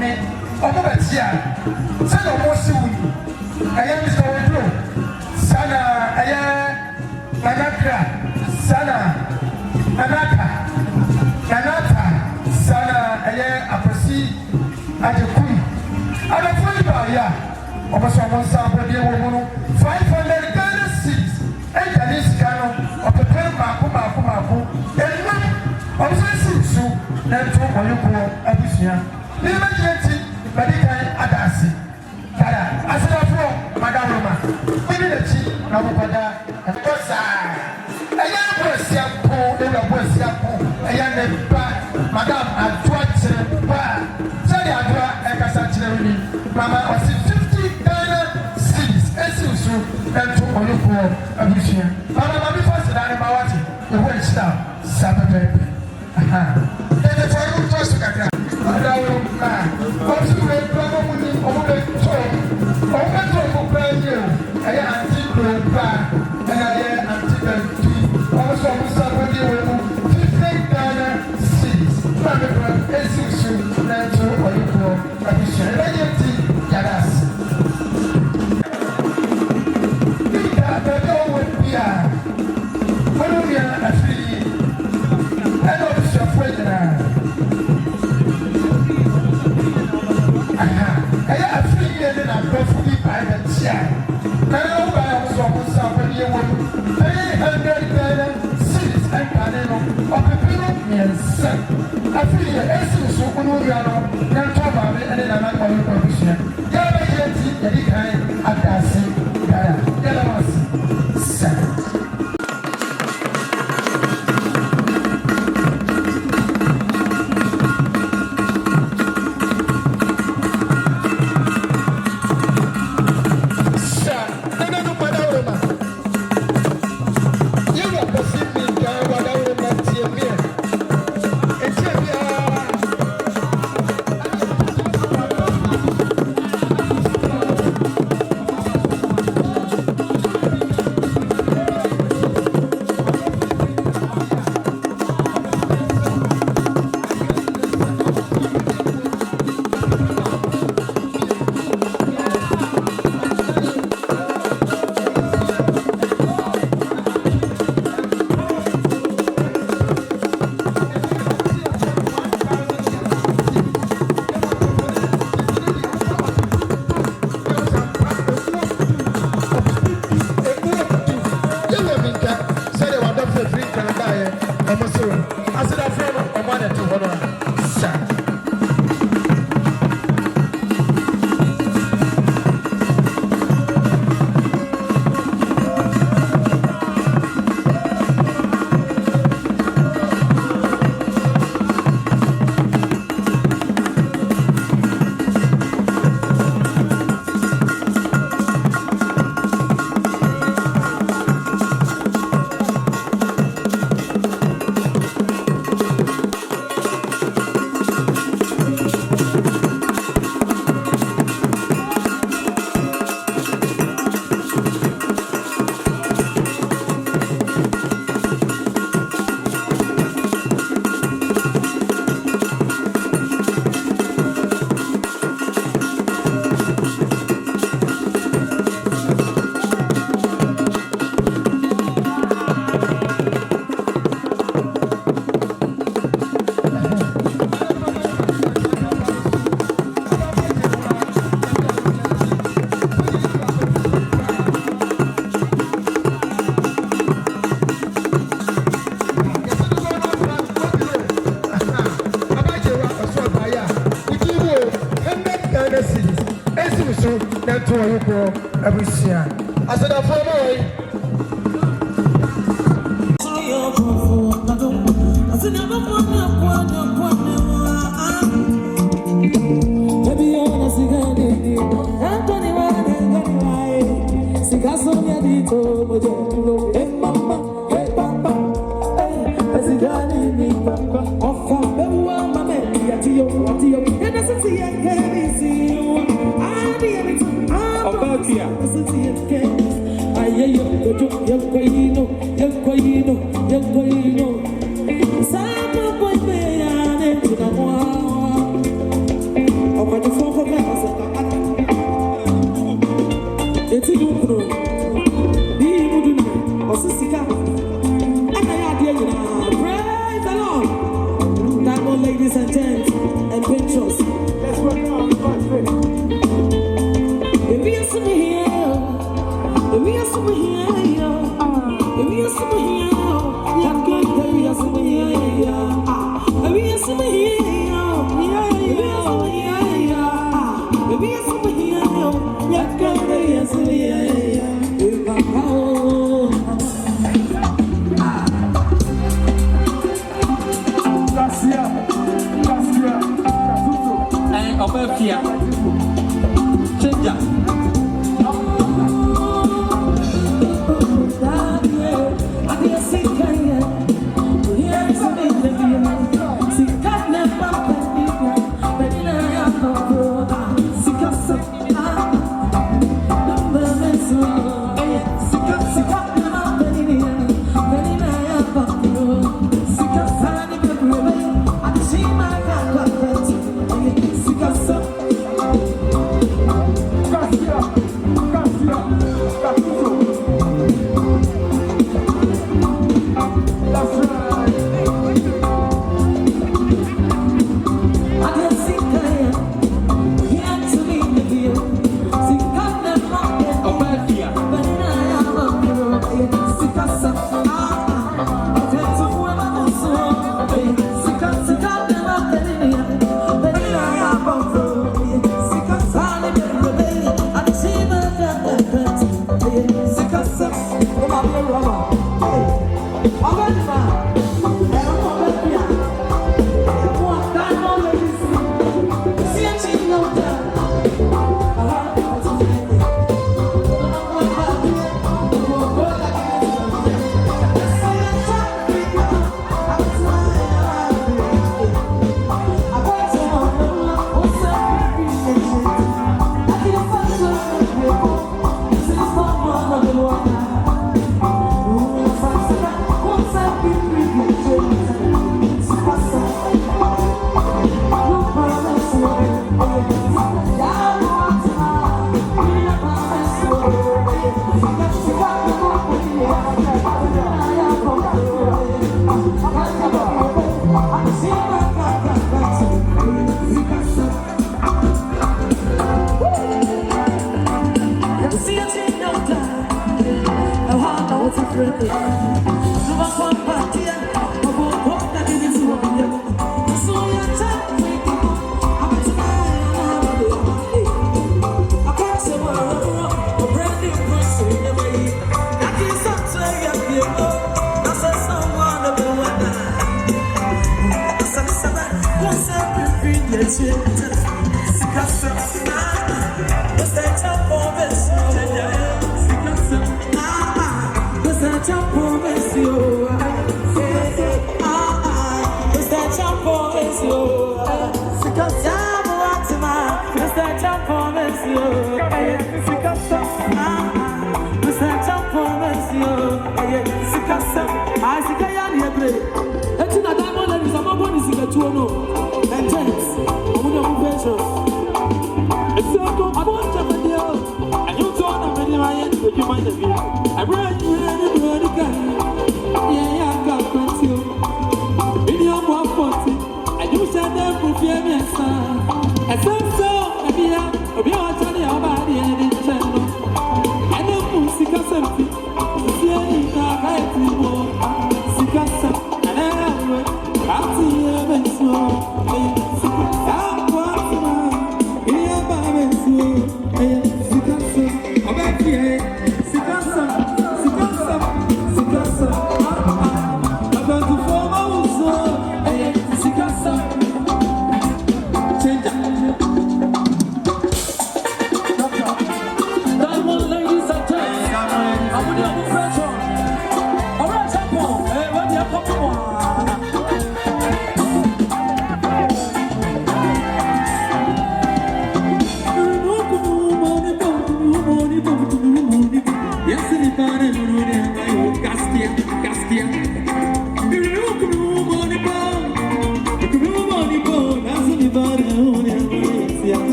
ne ɔmo bɛtia sɛdeɛ ɔmo si wu yi ɛyɛ mr woduro sana ɛyɛ nanakra sana nanata sana ɛyɛ apɔsi adekun adefo yi baayɛ a ɔmo sɛ ɔmo nsa abɔdeɛ wɔ mu no 500 Ghana cedis ɛgya ne sika no ɔpepɛ maako enum ɔmo sɛ si nsu na nto ɔyɛ kɔɔ abusua ne bɛgyina ti bɛde kan ada ase kada asedafoɔ madawoma ɛne n'akyi na ɔmokɔda ɛkɔ saa ɛyɛ aboasia po ɛwura aboasia po ɛyɛ ne ba madam adoa kyerɛ ba sɛde adoa ɛkasa kyerɛ ni mama ɔsi 50 Ghana cedis esi nsu na nto ɔyɛ kɔɔ abusua mama maame fa seda ne ma wate ɛwɔ akyira saa pɛpɛɛpɛ ɛne fɔ ɛno tɔ so kakra madawoma ɔsi wɔ ekura mu ni ɔmo bɛ tɔ ɔmo kura yie o ɛyɛ anti kuro ba ɛna ɛyɛ anti bɛntu ɔmo sɔ ɔmo sa bɔdi wɔ mu 50 Ghana cedis maame kura esi nsu na nto ɔyɛ kɔɔ abusua ɛbɛyɛ ti yada ase. Bɛbɛ ɔwɔ bia wɔn nua afiri yi ɛna ɔbusuafoɔ nyinaa ɛyɛ afiri yi ne n'adɔfo bi paa yɛ kyia na ɛna ɔba yɛ ɔmo so ɔmo nsa ɔbɛdeɛ wɔ mu ɛyɛ 100 Ghana cedis ɛnkane no ɔpepe no mmiɛnsa afiri yɛ esi nso wɔn nua no na ntɔ maame ɛne nana ɔyɛ kɔ abusua yɛ bɛyɛ ti yɛde kan ada ase yara yɛlɛ wɔn ase. Abusia. I said, I'm Ladies and gents and patrons, let's welcome our first lady. Baby, you're so here. Baby, you're so here. Baby, you're so here. Yeah, good. Baby, you're so here. Baby, you're so here. Baby, you're so here. Yeah, good. Baby, you're so here. Here, change up.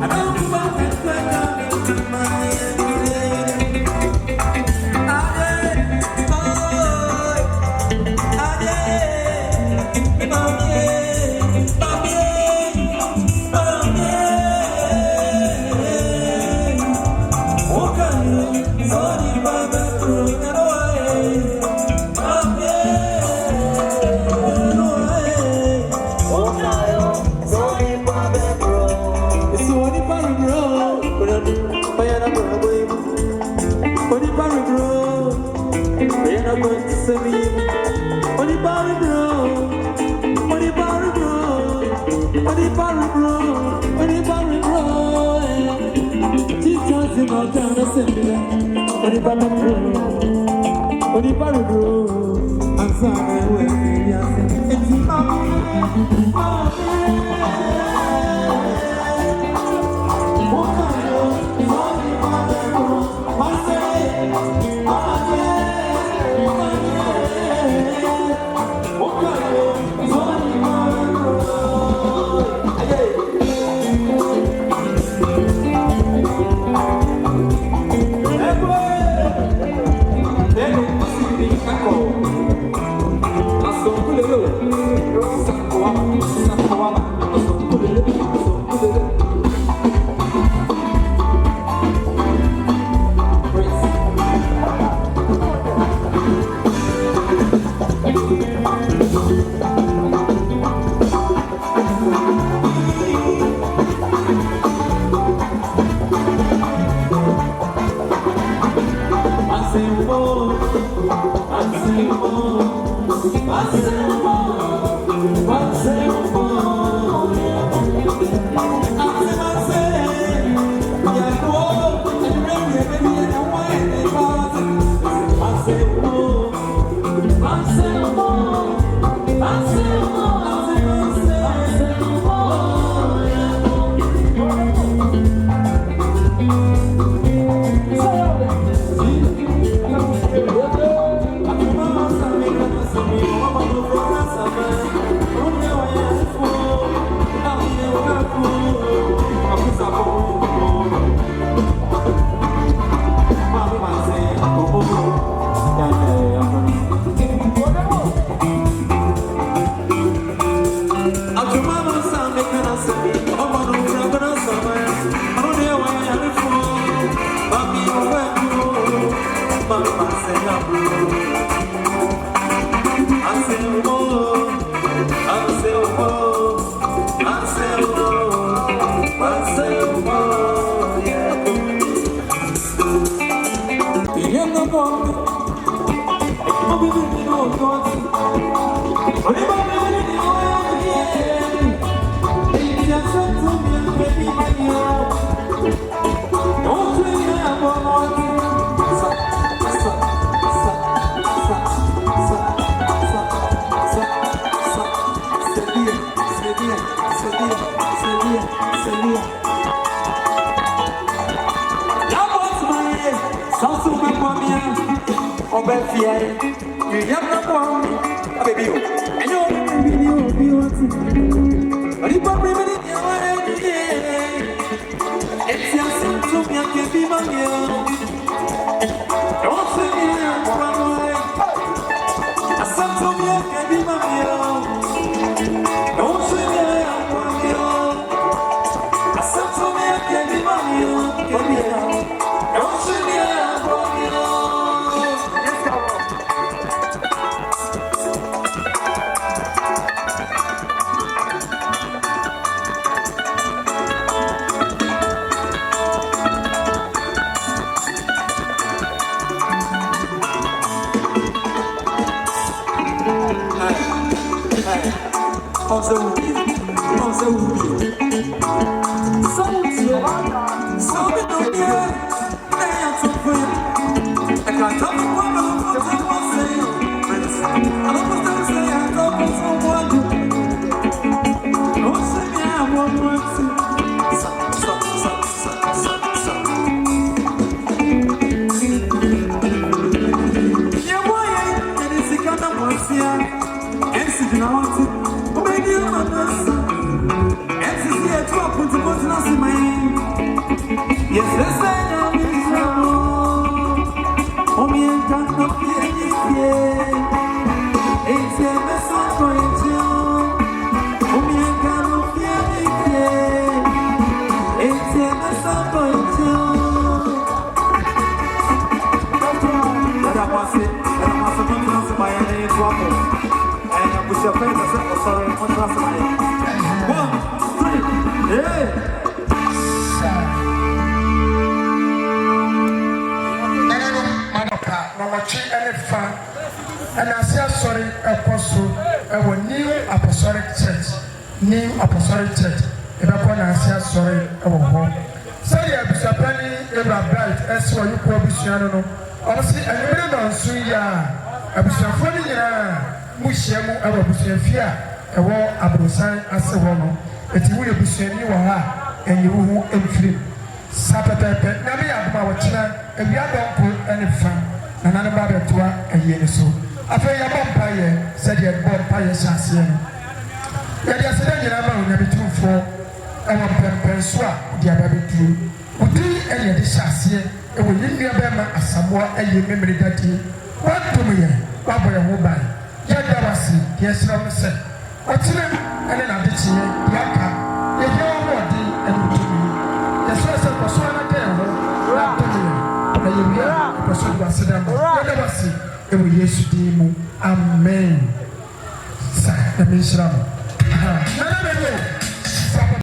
I don't asɔre ɛkɔ so ɛwɔ New Apostolic Church ɛbɛkɔ na ase asɔre ɛwɔ hɔ sɛdeɛ abusuapani Ewura Bright ɛsɛ wɔ yikɔ abusua no ɔmo si ɛnumere nɔnso yi a abusuafoɔ no nyinaa mu hyia mu ɛwɔ abusuafie a ɛwɔ Aborosan ase hɔ no eti wo yɛ busuani wɔ ha a ɛnyɛ wo ho mfiri saa pɛpɛɛpɛ na me yɛ adoma a wɔkyena awia dɔnko ɛne fa na nane ba bɛtoa ɛyɛ ne so afei yɛbɔ mpaeɛ sɛdeɛ bɔ mpaeɛ hyɛ aseɛ no yɛde asɛdɛ nyinaa ma Onyametumfoɔ ɛwɔ mpɛmpɛn so a de aba bɛduru wodin ɛne yɛde hyɛ aseɛ ɛwɔ yɛn nuabɛrima Asamoah ɛyɛ memere dadie wɔadom yɛn wɔabɔ yɛn ho ban yɛda wase deɛ ɛhyerɛ wo sɛ ɔkyena ɛne n'adekyeɛ deɛ aka yɛyɛ wɔ hoɔden ɛne wotumi yɛsrɛ sɛ kɔsoa no ka yɛn ho na adom yɛn na yɛwia ɛkɔso de waseda ma yɛda wase ɛwɔ Yesu din mu amen sa na menhyira mo